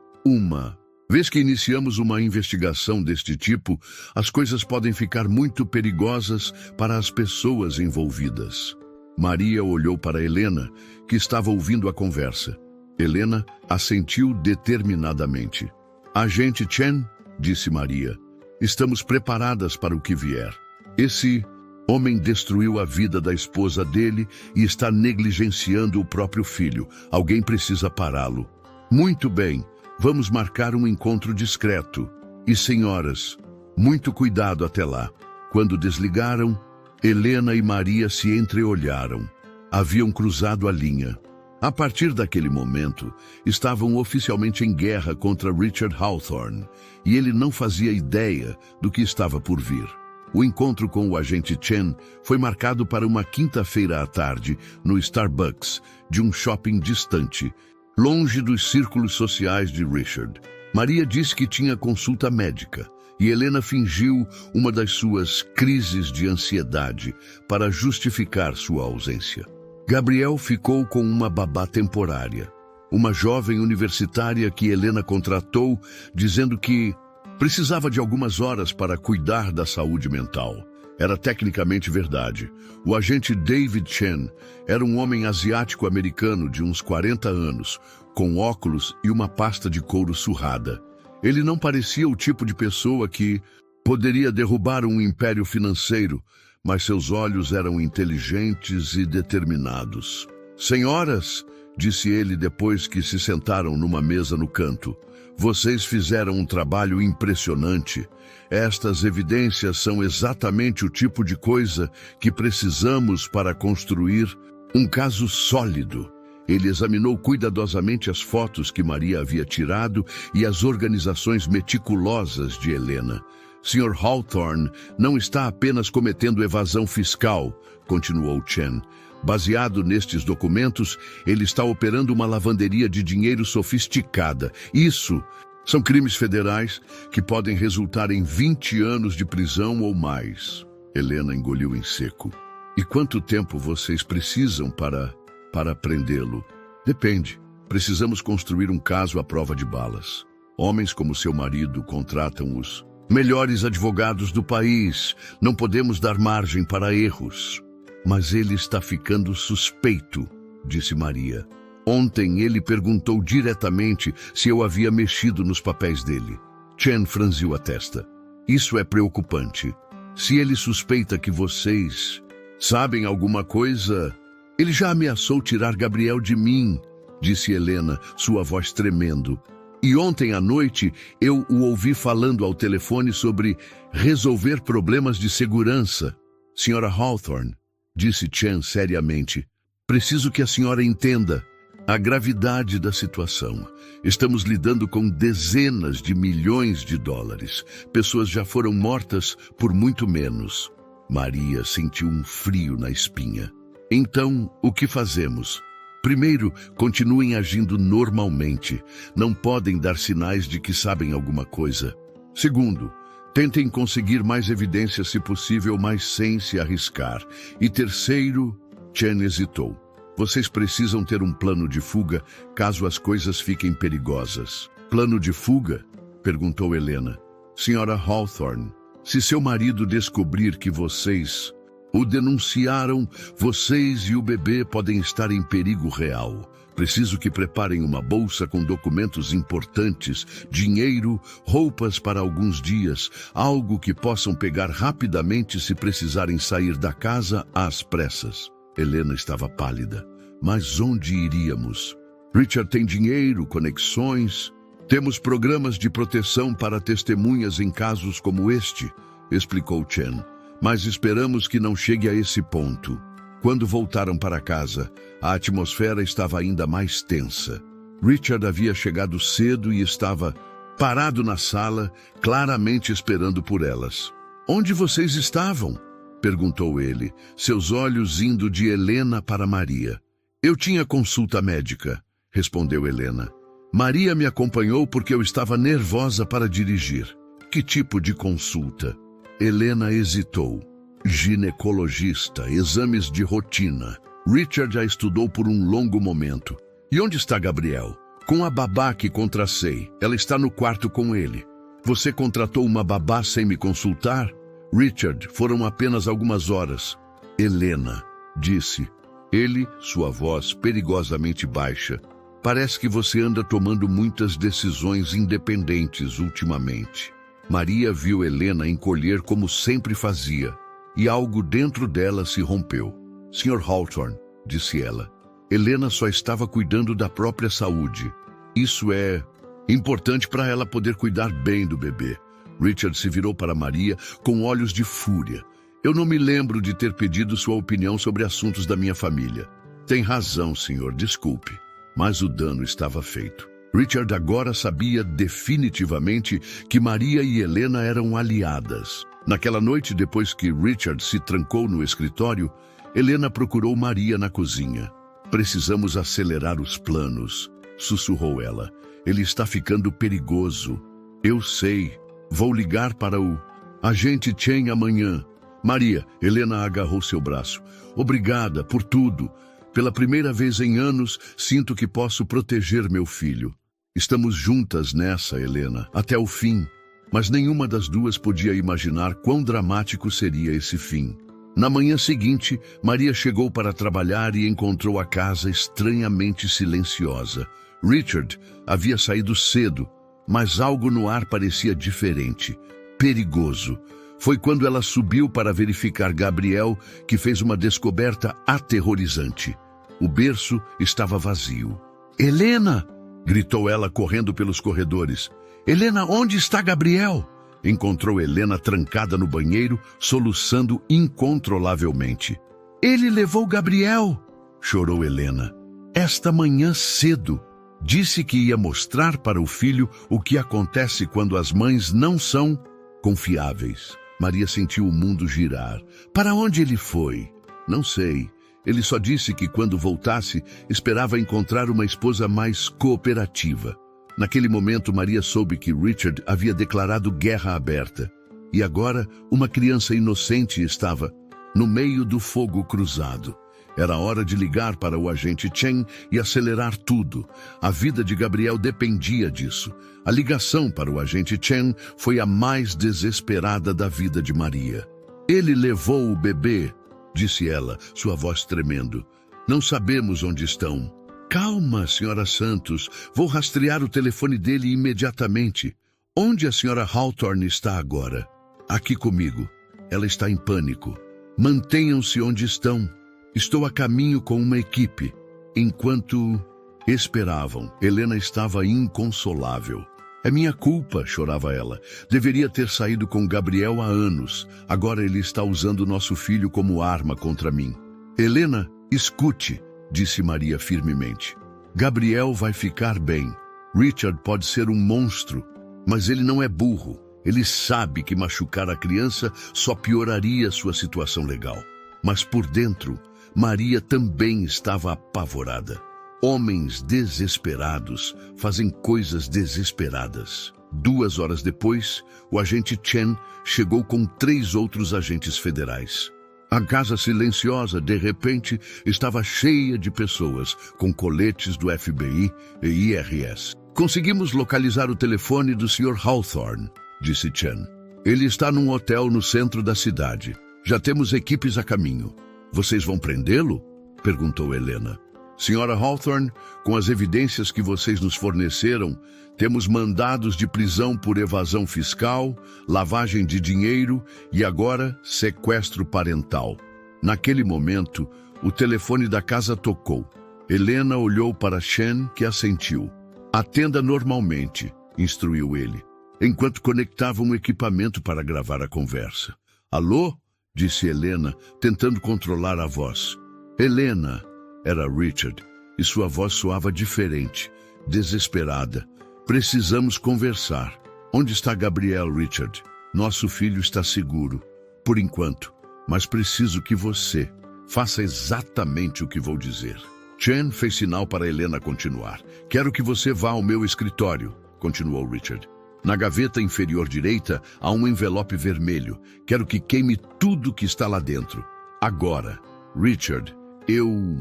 Vez que iniciamos uma investigação deste tipo, as coisas podem ficar muito perigosas para as pessoas envolvidas. Maria olhou para Helena, que estava ouvindo a conversa. Helena assentiu determinadamente. Agente Chen, disse Maria, estamos preparadas para o que vier. Esse homem destruiu a vida da esposa dele e está negligenciando o próprio filho. Alguém precisa pará-lo. Muito bem. Vamos marcar um encontro discreto. E, senhoras, muito cuidado até lá. Quando desligaram, Helena e Maria se entreolharam. Haviam cruzado a linha. A partir daquele momento, estavam oficialmente em guerra contra Richard Hawthorne, e ele não fazia ideia do que estava por vir. O encontro com o agente Chen foi marcado para uma quinta-feira à tarde, no Starbucks, de um shopping distante, longe dos círculos sociais de Richard. Maria disse que tinha consulta médica e Helena fingiu uma das suas crises de ansiedade para justificar sua ausência. Gabriel ficou com uma babá temporária, uma jovem universitária que Helena contratou, dizendo que precisava de algumas horas para cuidar da saúde mental. Era tecnicamente verdade. O agente David Chen era um homem asiático-americano de uns 40 anos, com óculos e uma pasta de couro surrada. Ele não parecia o tipo de pessoa que poderia derrubar um império financeiro, mas seus olhos eram inteligentes e determinados. Senhoras, disse ele depois que se sentaram numa mesa no canto, vocês fizeram um trabalho impressionante. Estas evidências são exatamente o tipo de coisa que precisamos para construir um caso sólido. Ele examinou cuidadosamente as fotos que Maria havia tirado e as organizações meticulosas de Helena. Sr. Hawthorne não está apenas cometendo evasão fiscal, continuou Chen. Baseado nestes documentos, ele está operando uma lavanderia de dinheiro sofisticada. Isso são crimes federais que podem resultar em 20 anos de prisão ou mais. Helena engoliu em seco. E quanto tempo vocês precisam para para prendê-lo. Depende. Precisamos construir um caso à prova de balas. Homens como seu marido contratam os melhores advogados do país. Não podemos dar margem para erros. Mas ele está ficando suspeito, disse Maria. Ontem ele perguntou diretamente se eu havia mexido nos papéis dele. Chen franziu a testa. Isso é preocupante. Se ele suspeita que vocês sabem alguma coisa, ele já ameaçou tirar Gabriel de mim, disse Helena, sua voz tremendo. E ontem à noite eu o ouvi falando ao telefone sobre resolver problemas de segurança. Senhora Hawthorne, disse Chen seriamente, preciso que a senhora entenda a gravidade da situação. Estamos lidando com dezenas de milhões de dólares. Pessoas já foram mortas por muito menos. Maria sentiu um frio na espinha. Então, o que fazemos? Primeiro, continuem agindo normalmente. Não podem dar sinais de que sabem alguma coisa. Segundo, tentem conseguir mais evidências se possível, mas sem se arriscar. E terceiro, Chen hesitou. Vocês precisam ter um plano de fuga caso as coisas fiquem perigosas. Plano de fuga? Perguntou Helena. Senhora Hawthorne, se seu marido descobrir que vocês o denunciaram, vocês e o bebê podem estar em perigo real. Preciso que preparem uma bolsa com documentos importantes, dinheiro, roupas para alguns dias, algo que possam pegar rapidamente se precisarem sair da casa às pressas. Helena estava pálida. Mas onde iríamos? Richard tem dinheiro, conexões. Temos programas de proteção para testemunhas em casos como este, explicou Chen. Mas esperamos que não chegue a esse ponto. Quando voltaram para casa, a atmosfera estava ainda mais tensa. Richard havia chegado cedo e estava parado na sala, claramente esperando por elas. Onde vocês estavam? Perguntou ele, seus olhos indo de Helena para Maria. Eu tinha consulta médica, respondeu Helena. Maria me acompanhou porque eu estava nervosa para dirigir. Que tipo de consulta? Helena hesitou. Ginecologista, exames de rotina. Richard já estudou por um longo momento. E onde está Gabriel? Com a babá que contracei. Ela está no quarto com ele. Você contratou uma babá sem me consultar? Richard, foram apenas algumas horas. Helena, disse. Ele, sua voz perigosamente baixa. Parece que você anda tomando muitas decisões independentes ultimamente. Maria viu Helena encolher como sempre fazia, e algo dentro dela se rompeu. Sr. Hawthorne, disse ela, Helena só estava cuidando da própria saúde. Isso é importante para ela poder cuidar bem do bebê. Richard se virou para Maria com olhos de fúria. Eu não me lembro de ter pedido sua opinião sobre assuntos da minha família. Tem razão, senhor, desculpe. Mas o dano estava feito. Richard agora sabia definitivamente que Maria e Helena eram aliadas. Naquela noite, depois que Richard se trancou no escritório, Helena procurou Maria na cozinha. Precisamos acelerar os planos, sussurrou ela. Ele está ficando perigoso. Eu sei. Vou ligar para o agente Chen amanhã. Maria, Helena agarrou seu braço. Obrigada por tudo. Pela primeira vez em anos, sinto que posso proteger meu filho. Estamos juntas nessa, Helena, até o fim. Mas nenhuma das duas podia imaginar quão dramático seria esse fim. Na manhã seguinte, Maria chegou para trabalhar e encontrou a casa estranhamente silenciosa. Richard havia saído cedo, mas algo no ar parecia diferente, perigoso. Foi quando ela subiu para verificar Gabriel que fez uma descoberta aterrorizante. O berço estava vazio. Helena! Gritou ela correndo pelos corredores. Helena, onde está Gabriel? Encontrou Helena trancada no banheiro, soluçando incontrolavelmente. Ele levou Gabriel! Chorou Helena. Esta manhã cedo. Disse que ia mostrar para o filho o que acontece quando as mães não são confiáveis. Maria sentiu o mundo girar. Para onde ele foi? Não sei. Ele só disse que quando voltasse, esperava encontrar uma esposa mais cooperativa. Naquele momento, Maria soube que Richard havia declarado guerra aberta. E agora, uma criança inocente estava no meio do fogo cruzado. Era hora de ligar para o agente Chen e acelerar tudo. A vida de Gabriel dependia disso. A ligação para o agente Chen foi a mais desesperada da vida de Maria. Ele levou o bebê, disse ela, sua voz tremendo. Não sabemos onde estão. Calma, senhora Santos. Vou rastrear o telefone dele imediatamente. Onde a senhora Hawthorne está agora? Aqui comigo. Ela está em pânico. Mantenham-se onde estão. Estou a caminho com uma equipe. Enquanto esperavam, Helena estava inconsolável. É minha culpa, chorava ela. Deveria ter saído com Gabriel há anos. Agora ele está usando nosso filho como arma contra mim. Helena, escute, disse Maria firmemente. Gabriel vai ficar bem. Richard pode ser um monstro, mas ele não é burro. Ele sabe que machucar a criança só pioraria sua situação legal. Mas por dentro, Maria também estava apavorada. Homens desesperados fazem coisas desesperadas. 2 horas depois, o agente Chen chegou com 3 outros agentes federais. A casa silenciosa, de repente, estava cheia de pessoas, com coletes do FBI e IRS. Conseguimos localizar o telefone do Sr. Hawthorne, disse Chen. Ele está num hotel no centro da cidade. Já temos equipes a caminho. Vocês vão prendê-lo? Perguntou Helena. Senhora Hawthorne, com as evidências que vocês nos forneceram, temos mandados de prisão por evasão fiscal, lavagem de dinheiro e agora sequestro parental. Naquele momento, o telefone da casa tocou. Helena olhou para Chen, que assentiu. Atenda normalmente, instruiu ele, enquanto conectava um equipamento para gravar a conversa. Alô? Disse Helena, tentando controlar a voz. Helena, era Richard, e sua voz soava diferente, desesperada. Precisamos conversar. Onde está Gabriel, Richard? Nosso filho está seguro, por enquanto, mas preciso que você faça exatamente o que vou dizer. Chen fez sinal para Helena continuar. Quero que você vá ao meu escritório, continuou Richard. Na gaveta inferior direita há um envelope vermelho. Quero que queime tudo que está lá dentro. Agora. Richard, eu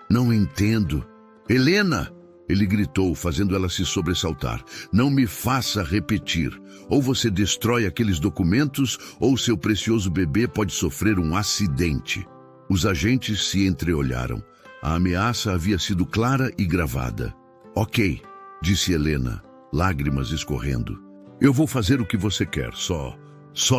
não entendo. Helena! Ele gritou, fazendo ela se sobressaltar. Não me faça repetir. Ou você destrói aqueles documentos, ou seu precioso bebê pode sofrer um acidente. Os agentes se entreolharam. A ameaça havia sido clara e gravada. Ok, disse Helena, lágrimas escorrendo. Eu vou fazer o que você quer, só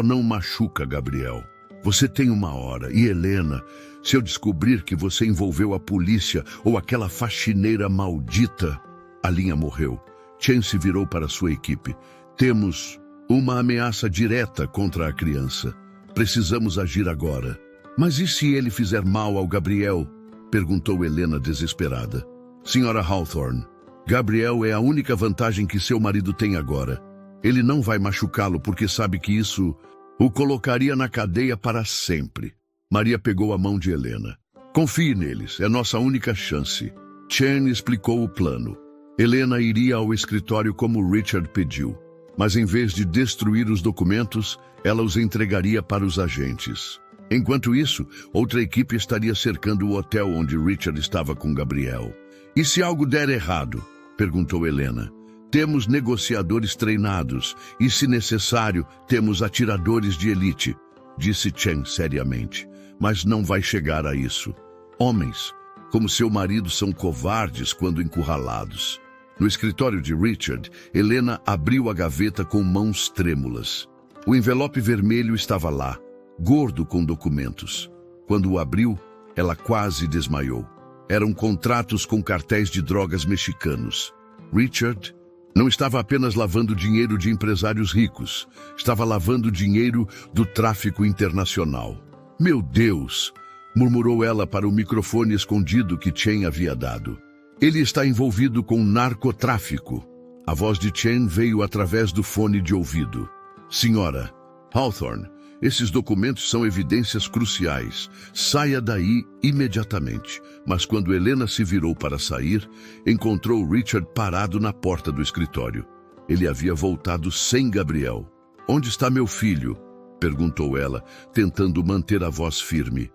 não machuca Gabriel. Você tem 1 hora, e Helena, se eu descobrir que você envolveu a polícia ou aquela faxineira maldita... A linha morreu. Chen se virou para sua equipe. Temos uma ameaça direta contra a criança. Precisamos agir agora. Mas e se ele fizer mal ao Gabriel? Perguntou Helena desesperada. Senhora Hawthorne, Gabriel é a única vantagem que seu marido tem agora. Ele não vai machucá-lo porque sabe que isso o colocaria na cadeia para sempre. Maria pegou a mão de Helena. Confie neles, é nossa única chance. Chen explicou o plano. Helena iria ao escritório como Richard pediu, mas em vez de destruir os documentos, ela os entregaria para os agentes. Enquanto isso, outra equipe estaria cercando o hotel onde Richard estava com Gabriel. E se algo der errado? Perguntou Helena. Temos negociadores treinados e, se necessário, temos atiradores de elite, disse Chen seriamente. Mas não vai chegar a isso. Homens, como seu marido, são covardes quando encurralados. No escritório de Richard, Helena abriu a gaveta com mãos trêmulas. O envelope vermelho estava lá, gordo com documentos. Quando o abriu, ela quase desmaiou. Eram contratos com cartéis de drogas mexicanos. Richard não estava apenas lavando dinheiro de empresários ricos, estava lavando dinheiro do tráfico internacional. Meu Deus! Murmurou ela para o microfone escondido que Chen havia dado. Ele está envolvido com narcotráfico. A voz de Chen veio através do fone de ouvido. Senhora Hawthorne, esses documentos são evidências cruciais. Saia daí imediatamente. Mas quando Helena se virou para sair, encontrou Richard parado na porta do escritório. Ele havia voltado sem Gabriel. Onde está meu filho? Perguntou ela, tentando manter a voz firme.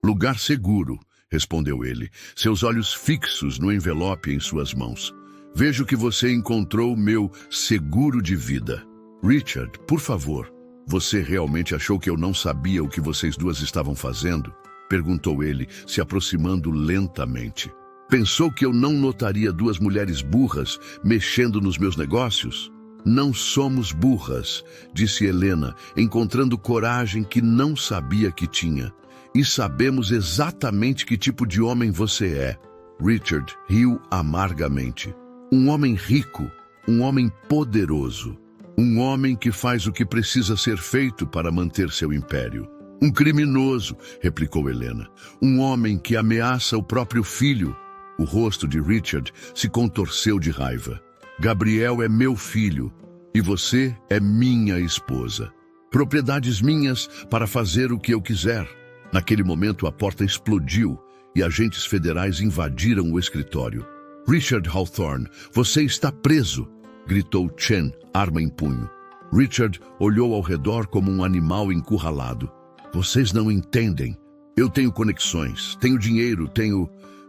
Lugar seguro, respondeu ele, seus olhos fixos no envelope em suas mãos. Vejo que você encontrou meu seguro de vida. Richard, por favor, você realmente achou que eu não sabia o que vocês duas estavam fazendo? Perguntou ele, se aproximando lentamente. Pensou que eu não notaria duas mulheres burras mexendo nos meus negócios? Não somos burras, disse Helena, encontrando coragem que não sabia que tinha. E sabemos exatamente que tipo de homem você é. Richard riu amargamente. Um homem rico, um homem poderoso. Um homem que faz o que precisa ser feito para manter seu império. Um criminoso, replicou Helena. Um homem que ameaça o próprio filho. O rosto de Richard se contorceu de raiva. Gabriel é meu filho e você é minha esposa. Propriedades minhas para fazer o que eu quiser. Naquele momento a porta explodiu e agentes federais invadiram o escritório. Richard Hawthorne, você está preso, gritou Chen, arma em punho. Richard olhou ao redor como um animal encurralado. Vocês não entendem. Eu tenho conexões, tenho dinheiro,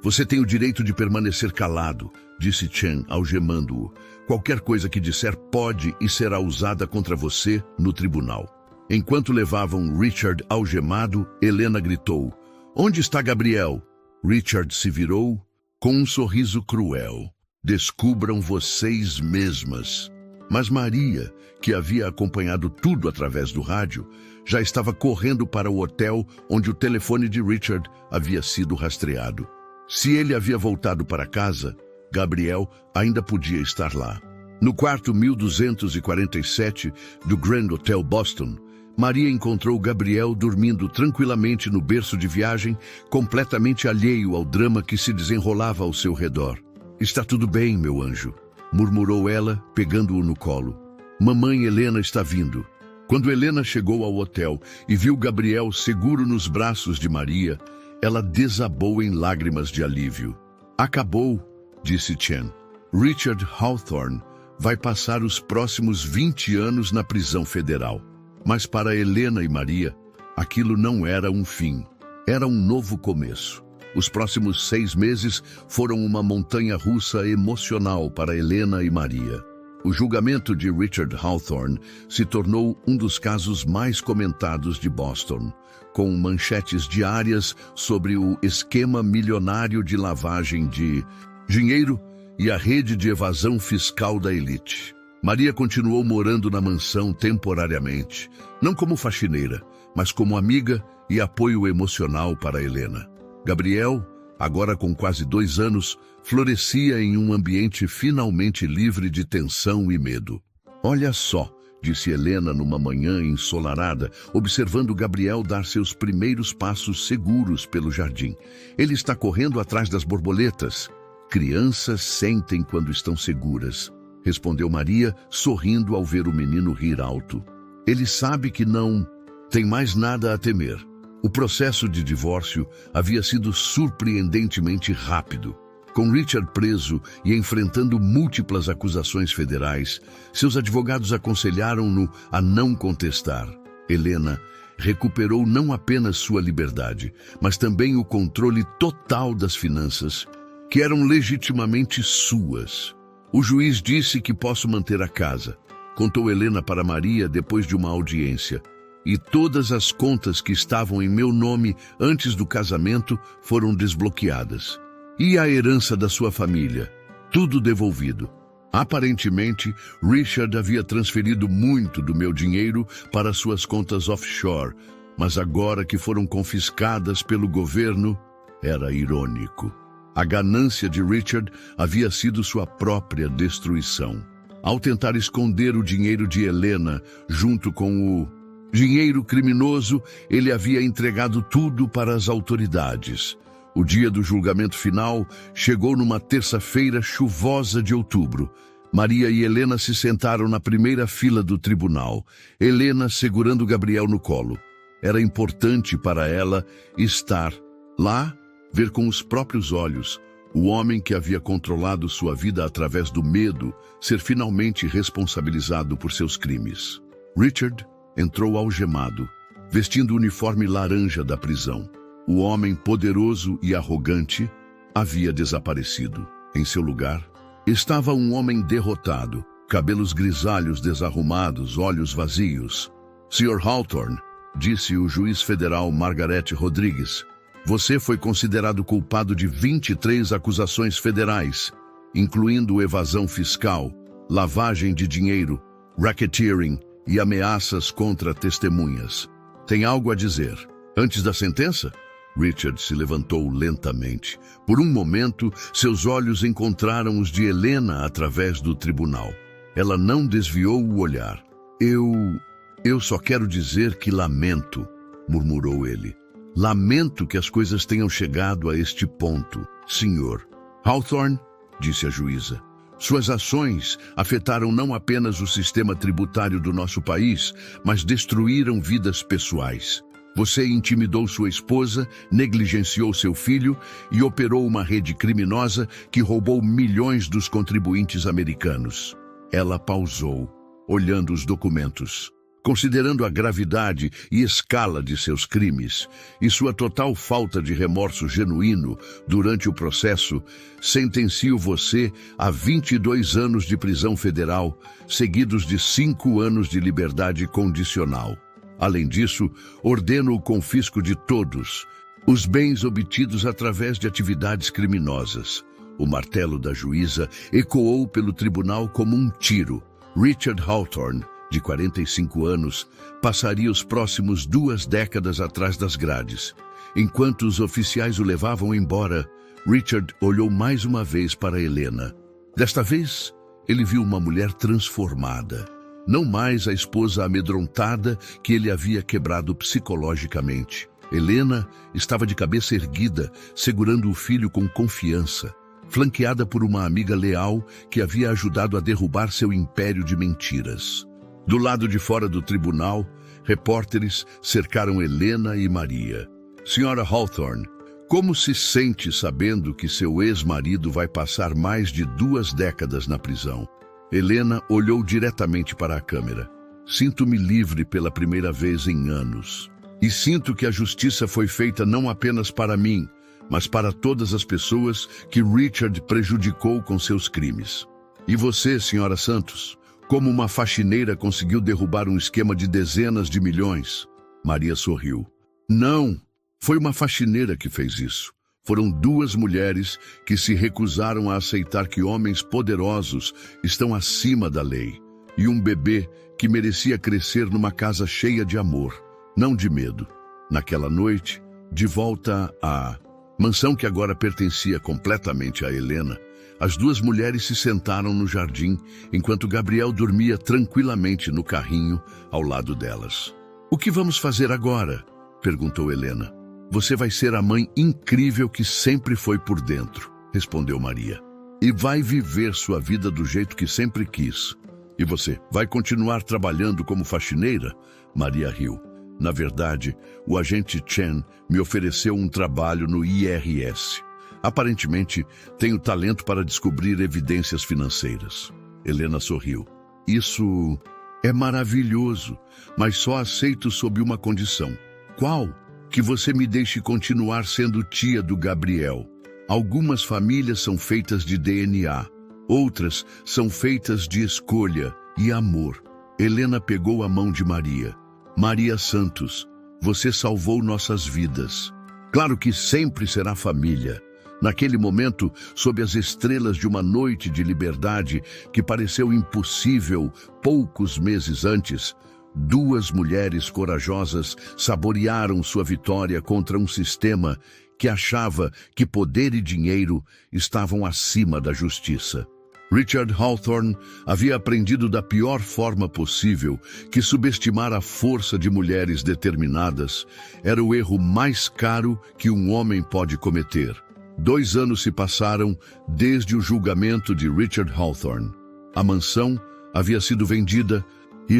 Você tem o direito de permanecer calado, disse Chen, algemando-o. Qualquer coisa que disser pode e será usada contra você no tribunal. Enquanto levavam Richard algemado, Helena gritou, onde está Gabriel? Richard se virou com um sorriso cruel. Descubram vocês mesmas. Mas Maria, que havia acompanhado tudo através do rádio, já estava correndo para o hotel onde o telefone de Richard havia sido rastreado. Se ele havia voltado para casa, Gabriel ainda podia estar lá. No quarto 1247 do Grand Hotel Boston, Maria encontrou Gabriel dormindo tranquilamente no berço de viagem, completamente alheio ao drama que se desenrolava ao seu redor. Está tudo bem, meu anjo, murmurou ela, pegando-o no colo. Mamãe Helena está vindo. Quando Helena chegou ao hotel e viu Gabriel seguro nos braços de Maria, ela desabou em lágrimas de alívio. Acabou, disse Chen. Richard Hawthorne vai passar os próximos 20 anos na prisão federal. Mas para Helena e Maria, aquilo não era um fim. Era um novo começo. Os próximos 6 meses foram uma montanha-russa emocional para Helena e Maria. O julgamento de Richard Hawthorne se tornou um dos casos mais comentados de Boston, com manchetes diárias sobre o esquema milionário de lavagem de dinheiro e a rede de evasão fiscal da elite. Maria continuou morando na mansão temporariamente, não como faxineira, mas como amiga e apoio emocional para Helena. Gabriel, agora com quase 2 anos, florescia em um ambiente finalmente livre de tensão e medo. Olha só, disse Helena numa manhã ensolarada, observando Gabriel dar seus primeiros passos seguros pelo jardim. Ele está correndo atrás das borboletas. Crianças sentem quando estão seguras, respondeu Maria, sorrindo ao ver o menino rir alto. Ele sabe que não tem mais nada a temer. O processo de divórcio havia sido surpreendentemente rápido. Com Richard preso e enfrentando múltiplas acusações federais, seus advogados aconselharam-no a não contestar. Helena recuperou não apenas sua liberdade, mas também o controle total das finanças, que eram legitimamente suas. O juiz disse que posso manter a casa, contou Helena para Maria depois de uma audiência. E todas as contas que estavam em meu nome antes do casamento foram desbloqueadas. E a herança da sua família? Tudo devolvido. Aparentemente, Richard havia transferido muito do meu dinheiro para suas contas offshore, mas agora que foram confiscadas pelo governo, era irônico. A ganância de Richard havia sido sua própria destruição. Ao tentar esconder o dinheiro de Helena junto com o dinheiro criminoso, ele havia entregado tudo para as autoridades. O dia do julgamento final chegou numa terça-feira chuvosa de outubro. Maria e Helena se sentaram na primeira fila do tribunal, Helena segurando Gabriel no colo. Era importante para ela estar lá, ver com os próprios olhos o homem que havia controlado sua vida através do medo ser finalmente responsabilizado por seus crimes. Richard entrou algemado, vestindo o uniforme laranja da prisão. O homem poderoso e arrogante havia desaparecido. Em seu lugar, estava um homem derrotado, cabelos grisalhos desarrumados, olhos vazios. Sr. Hawthorne, disse o juiz federal Margaret Rodrigues, você foi considerado culpado de 23 acusações federais, incluindo evasão fiscal, lavagem de dinheiro, racketeering e ameaças contra testemunhas. Tem algo a dizer? Antes da sentença? Richard se levantou lentamente. Por um momento, seus olhos encontraram os de Helena através do tribunal. Ela não desviou o olhar. Eu só quero dizer que lamento, murmurou ele. Lamento que as coisas tenham chegado a este ponto, senhor. Hawthorne, disse a juíza, suas ações afetaram não apenas o sistema tributário do nosso país, mas destruíram vidas pessoais. Você intimidou sua esposa, negligenciou seu filho e operou uma rede criminosa que roubou milhões dos contribuintes americanos. Ela pausou, olhando os documentos. Considerando a gravidade e escala de seus crimes e sua total falta de remorso genuíno durante o processo, sentencio você a 22 anos de prisão federal, seguidos de 5 anos de liberdade condicional. Além disso, ordeno o confisco de todos os bens obtidos através de atividades criminosas. O martelo da juíza ecoou pelo tribunal como um tiro. Richard Hawthorne, de 45 anos, passaria os próximos 2 décadas atrás das grades. Enquanto os oficiais o levavam embora, Richard olhou mais uma vez para Helena. Desta vez, ele viu uma mulher transformada. Não mais a esposa amedrontada que ele havia quebrado psicologicamente. Helena estava de cabeça erguida, segurando o filho com confiança, flanqueada por uma amiga leal que havia ajudado a derrubar seu império de mentiras. Do lado de fora do tribunal, repórteres cercaram Helena e Maria. Senhora Hawthorne, como se sente sabendo que seu ex-marido vai passar mais de 2 décadas na prisão? Helena olhou diretamente para a câmera. Sinto-me livre pela primeira vez em anos. E sinto que a justiça foi feita não apenas para mim, mas para todas as pessoas que Richard prejudicou com seus crimes. E você, senhora Santos? Como uma faxineira conseguiu derrubar um esquema de dezenas de milhões? Maria sorriu. Não, foi uma faxineira que fez isso. Foram 2 mulheres que se recusaram a aceitar que homens poderosos estão acima da lei. E um bebê que merecia crescer numa casa cheia de amor, não de medo. Naquela noite, de volta à mansão que agora pertencia completamente a Helena, as 2 mulheres se sentaram no jardim, enquanto Gabriel dormia tranquilamente no carrinho ao lado delas. O que vamos fazer agora? Perguntou Helena. Você vai ser a mãe incrível que sempre foi por dentro, respondeu Maria. E vai viver sua vida do jeito que sempre quis. E você, vai continuar trabalhando como faxineira? Maria riu. Na verdade, o agente Chen me ofereceu um trabalho no IRS. Aparentemente, tenho talento para descobrir evidências financeiras. Helena sorriu. Isso é maravilhoso, mas só aceito sob uma condição. Qual? Que você me deixe continuar sendo tia do Gabriel. Algumas famílias são feitas de DNA, outras são feitas de escolha e amor. Helena pegou a mão de Maria. Maria Santos, você salvou nossas vidas. Claro que sempre será família. Naquele momento, sob as estrelas de uma noite de liberdade que pareceu impossível poucos meses antes, 2 mulheres corajosas saborearam sua vitória contra um sistema que achava que poder e dinheiro estavam acima da justiça. Richard Hawthorne havia aprendido da pior forma possível que subestimar a força de mulheres determinadas era o erro mais caro que um homem pode cometer. 2 anos se passaram desde o julgamento de Richard Hawthorne. A mansão havia sido vendida e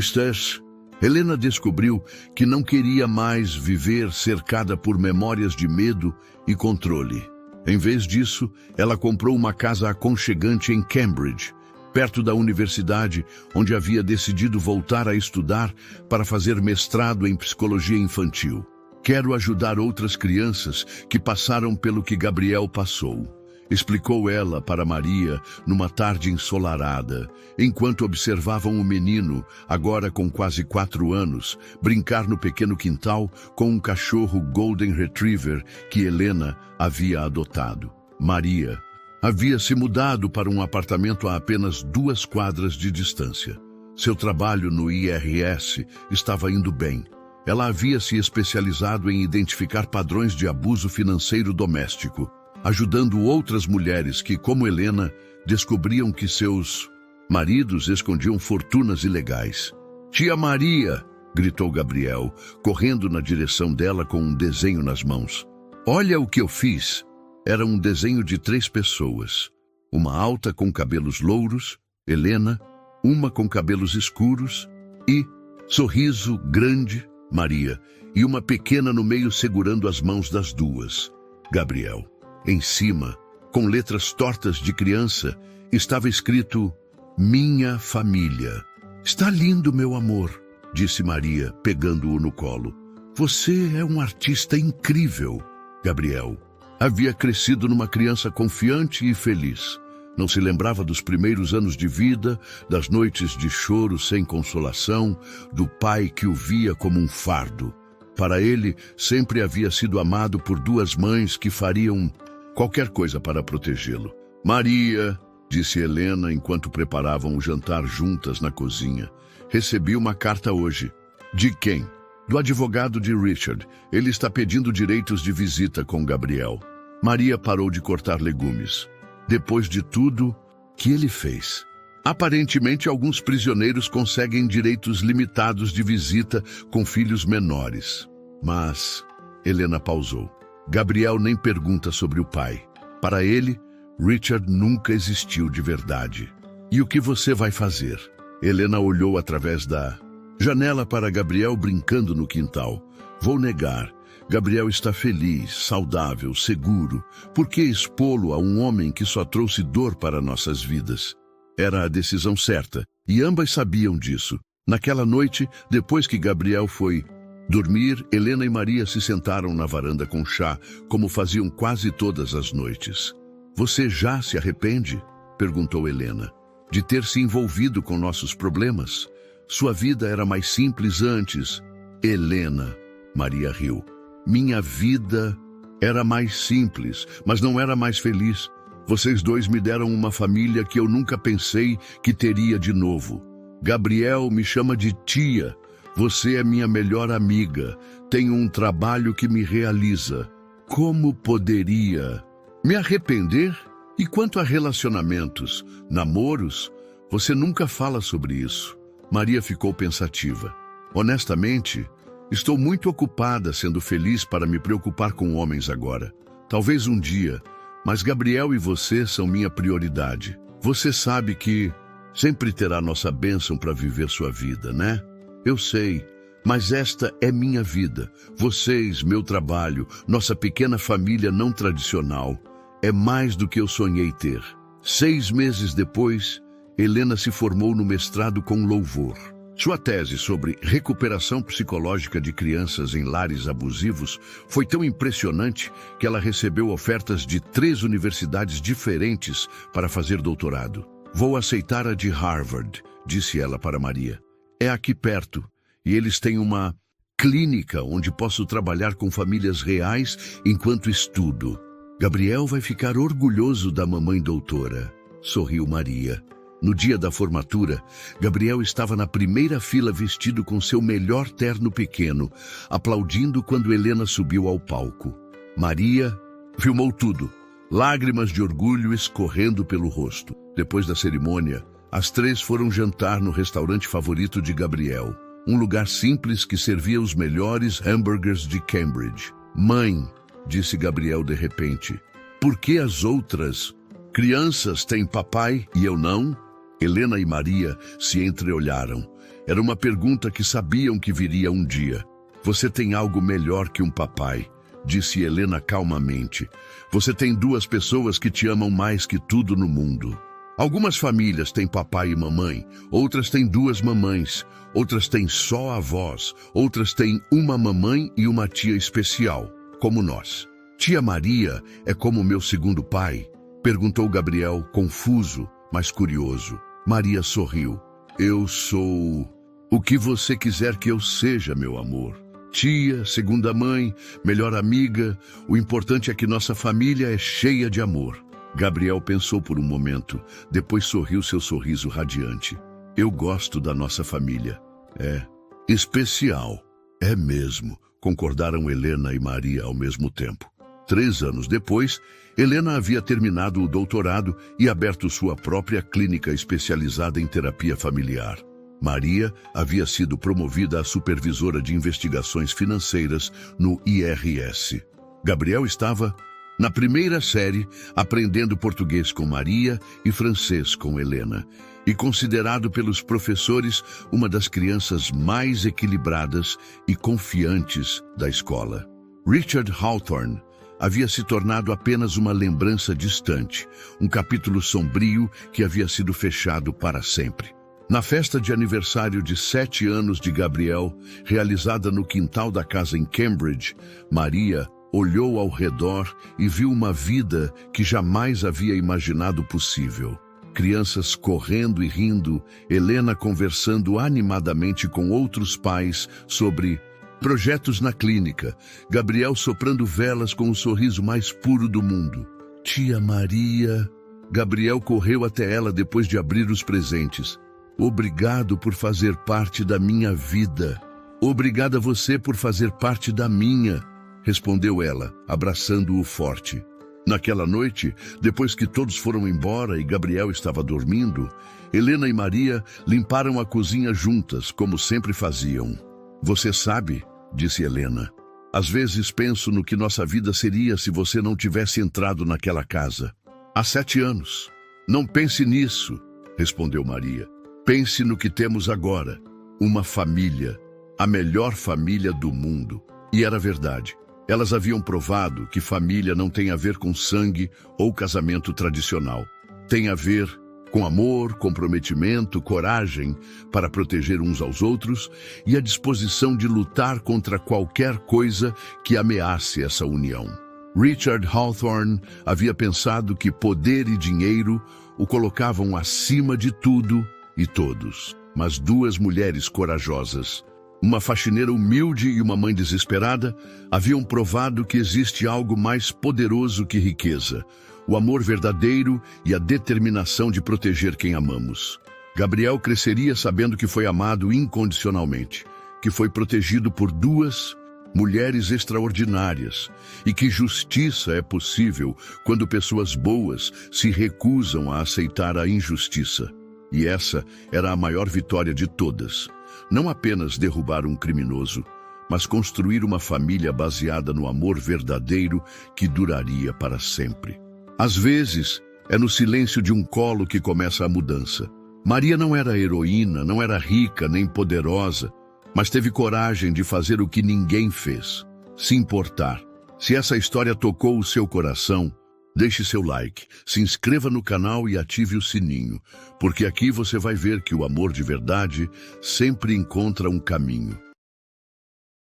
Helena descobriu que não queria mais viver cercada por memórias de medo e controle. Em vez disso, ela comprou uma casa aconchegante em Cambridge, perto da universidade, onde havia decidido voltar a estudar para fazer mestrado em psicologia infantil. Quero ajudar outras crianças que passaram pelo que Gabriel passou, explicou ela para Maria numa tarde ensolarada, enquanto observavam o menino, agora com quase 4 anos, brincar no pequeno quintal com um cachorro Golden Retriever que Helena havia adotado. Maria havia se mudado para um apartamento a apenas 2 quadras de distância. Seu trabalho no IRS estava indo bem. Ela havia se especializado em identificar padrões de abuso financeiro doméstico, ajudando outras mulheres que, como Helena, descobriam que seus maridos escondiam fortunas ilegais. "Tia Maria!" gritou Gabriel, correndo na direção dela com um desenho nas mãos. "Olha o que eu fiz!" Era um desenho de 3 pessoas. Uma alta com cabelos louros, Helena, uma com cabelos escuros e, sorriso grande, Maria, e uma pequena no meio segurando as mãos das 2, Gabriel. Em cima, com letras tortas de criança, estava escrito "Minha família". "Está lindo, meu amor", disse Maria, pegando-o no colo. "Você é um artista incrível." Gabriel havia crescido numa criança confiante e feliz. Não se lembrava dos primeiros anos de vida, das noites de choro sem consolação, do pai que o via como um fardo. Para ele, sempre havia sido amado por 2 mães que fariam qualquer coisa para protegê-lo. "Maria", disse Helena enquanto preparavam o jantar juntas na cozinha, "recebi uma carta hoje." "De quem?" "Do advogado de Richard. Ele está pedindo direitos de visita com Gabriel." Maria parou de cortar legumes. Depois de tudo que ele fez. Aparentemente, alguns prisioneiros conseguem direitos limitados de visita com filhos menores. Mas Helena pausou. Gabriel nem pergunta sobre o pai. Para ele, Richard nunca existiu de verdade. "E o que você vai fazer?" Helena olhou através da janela para Gabriel brincando no quintal. "Vou negar. Gabriel está feliz, saudável, seguro. Por que expô-lo a um homem que só trouxe dor para nossas vidas?" Era a decisão certa, e ambas sabiam disso. Naquela noite, depois que Gabriel foi dormir, Helena e Maria se sentaram na varanda com chá, como faziam quase todas as noites. "Você já se arrepende?" perguntou Helena. "De ter se envolvido com nossos problemas? Sua vida era mais simples antes." "Helena", Maria riu. "Minha vida era mais simples, mas não era mais feliz. Vocês 2 me deram uma família que eu nunca pensei que teria de novo. Gabriel me chama de tia. Você é minha melhor amiga. Tenho um trabalho que me realiza. Como poderia me arrepender? E quanto a relacionamentos, namoros, você nunca fala sobre isso." Maria ficou pensativa. "Honestamente, estou muito ocupada sendo feliz para me preocupar com homens agora. Talvez um dia, mas Gabriel e você são minha prioridade. Você sabe que sempre terá nossa bênção para viver sua vida, né?" "Eu sei, mas esta é minha vida. Vocês, meu trabalho, nossa pequena família não tradicional. É mais do que eu sonhei ter." 6 meses depois, Helena se formou no mestrado com louvor. Sua tese sobre recuperação psicológica de crianças em lares abusivos foi tão impressionante que ela recebeu ofertas de 3 universidades diferentes para fazer doutorado. "Vou aceitar a de Harvard", disse ela para Maria. "É aqui perto, e eles têm uma clínica onde posso trabalhar com famílias reais enquanto estudo." "Gabriel vai ficar orgulhoso da mamãe doutora", sorriu Maria. No dia da formatura, Gabriel estava na primeira fila vestido com seu melhor terno pequeno, aplaudindo quando Helena subiu ao palco. Maria filmou tudo, lágrimas de orgulho escorrendo pelo rosto. Depois da cerimônia, as 3 foram jantar no restaurante favorito de Gabriel, um lugar simples que servia os melhores hambúrgueres de Cambridge. "Mãe", disse Gabriel de repente, "por que as outras crianças têm papai e eu não?" Helena e Maria se entreolharam. Era uma pergunta que sabiam que viria um dia. "Você tem algo melhor que um papai", disse Helena calmamente. "Você tem 2 pessoas que te amam mais que tudo no mundo." Algumas famílias têm papai e mamãe, outras têm duas mamães, outras têm só avós, outras têm uma mamãe e uma tia especial, como nós. Tia Maria é como meu segundo pai? Perguntou Gabriel, confuso, mas curioso. Maria sorriu. Eu sou o que você quiser que eu seja, meu amor. Tia, segunda mãe, melhor amiga, o importante é que nossa família é cheia de amor. Gabriel pensou por um momento, depois sorriu seu sorriso radiante. Eu gosto da nossa família. É especial. É mesmo, concordaram Helena e Maria ao mesmo tempo. 3 anos depois, Helena havia terminado o doutorado e aberto sua própria clínica especializada em terapia familiar. Maria havia sido promovida a supervisora de investigações financeiras no IRS. Gabriel estava na primeira série, aprendendo português com Maria e francês com Helena, e considerado pelos professores uma das crianças mais equilibradas e confiantes da escola. Richard Hawthorne havia se tornado apenas uma lembrança distante, um capítulo sombrio que havia sido fechado para sempre. Na festa de aniversário de 7 anos de Gabriel, realizada no quintal da casa em Cambridge, Maria olhou ao redor e viu uma vida que jamais havia imaginado possível. Crianças correndo e rindo, Helena conversando animadamente com outros pais sobre projetos na clínica, Gabriel soprando velas com o sorriso mais puro do mundo. Tia Maria... Gabriel correu até ela depois de abrir os presentes. Obrigado por fazer parte da minha vida. Obrigada a você por fazer parte da minha, respondeu ela, abraçando-o forte. Naquela noite, depois que todos foram embora e Gabriel estava dormindo, Helena e Maria limparam a cozinha juntas, como sempre faziam. Você sabe, disse Helena, às vezes penso no que nossa vida seria se você não tivesse entrado naquela casa. Há 7 anos. Não pense nisso, respondeu Maria. Pense no que temos agora. Uma família. A melhor família do mundo. E era verdade. Elas haviam provado que família não tem a ver com sangue ou casamento tradicional. Tem a ver com amor, comprometimento, coragem para proteger uns aos outros e a disposição de lutar contra qualquer coisa que ameace essa união. Richard Hawthorne havia pensado que poder e dinheiro o colocavam acima de tudo e todos. Mas 2 mulheres corajosas, uma faxineira humilde e uma mãe desesperada, haviam provado que existe algo mais poderoso que riqueza, o amor verdadeiro e a determinação de proteger quem amamos. Gabriel cresceria sabendo que foi amado incondicionalmente, que foi protegido por 2 mulheres extraordinárias e que justiça é possível quando pessoas boas se recusam a aceitar a injustiça. E essa era a maior vitória de todas. Não apenas derrubar um criminoso, mas construir uma família baseada no amor verdadeiro que duraria para sempre. Às vezes, é no silêncio de um colo que começa a mudança. Maria não era heroína, não era rica nem poderosa, mas teve coragem de fazer o que ninguém fez, se importar. Se essa história tocou o seu coração, deixe seu like, se inscreva no canal e ative o sininho, porque aqui você vai ver que o amor de verdade sempre encontra um caminho.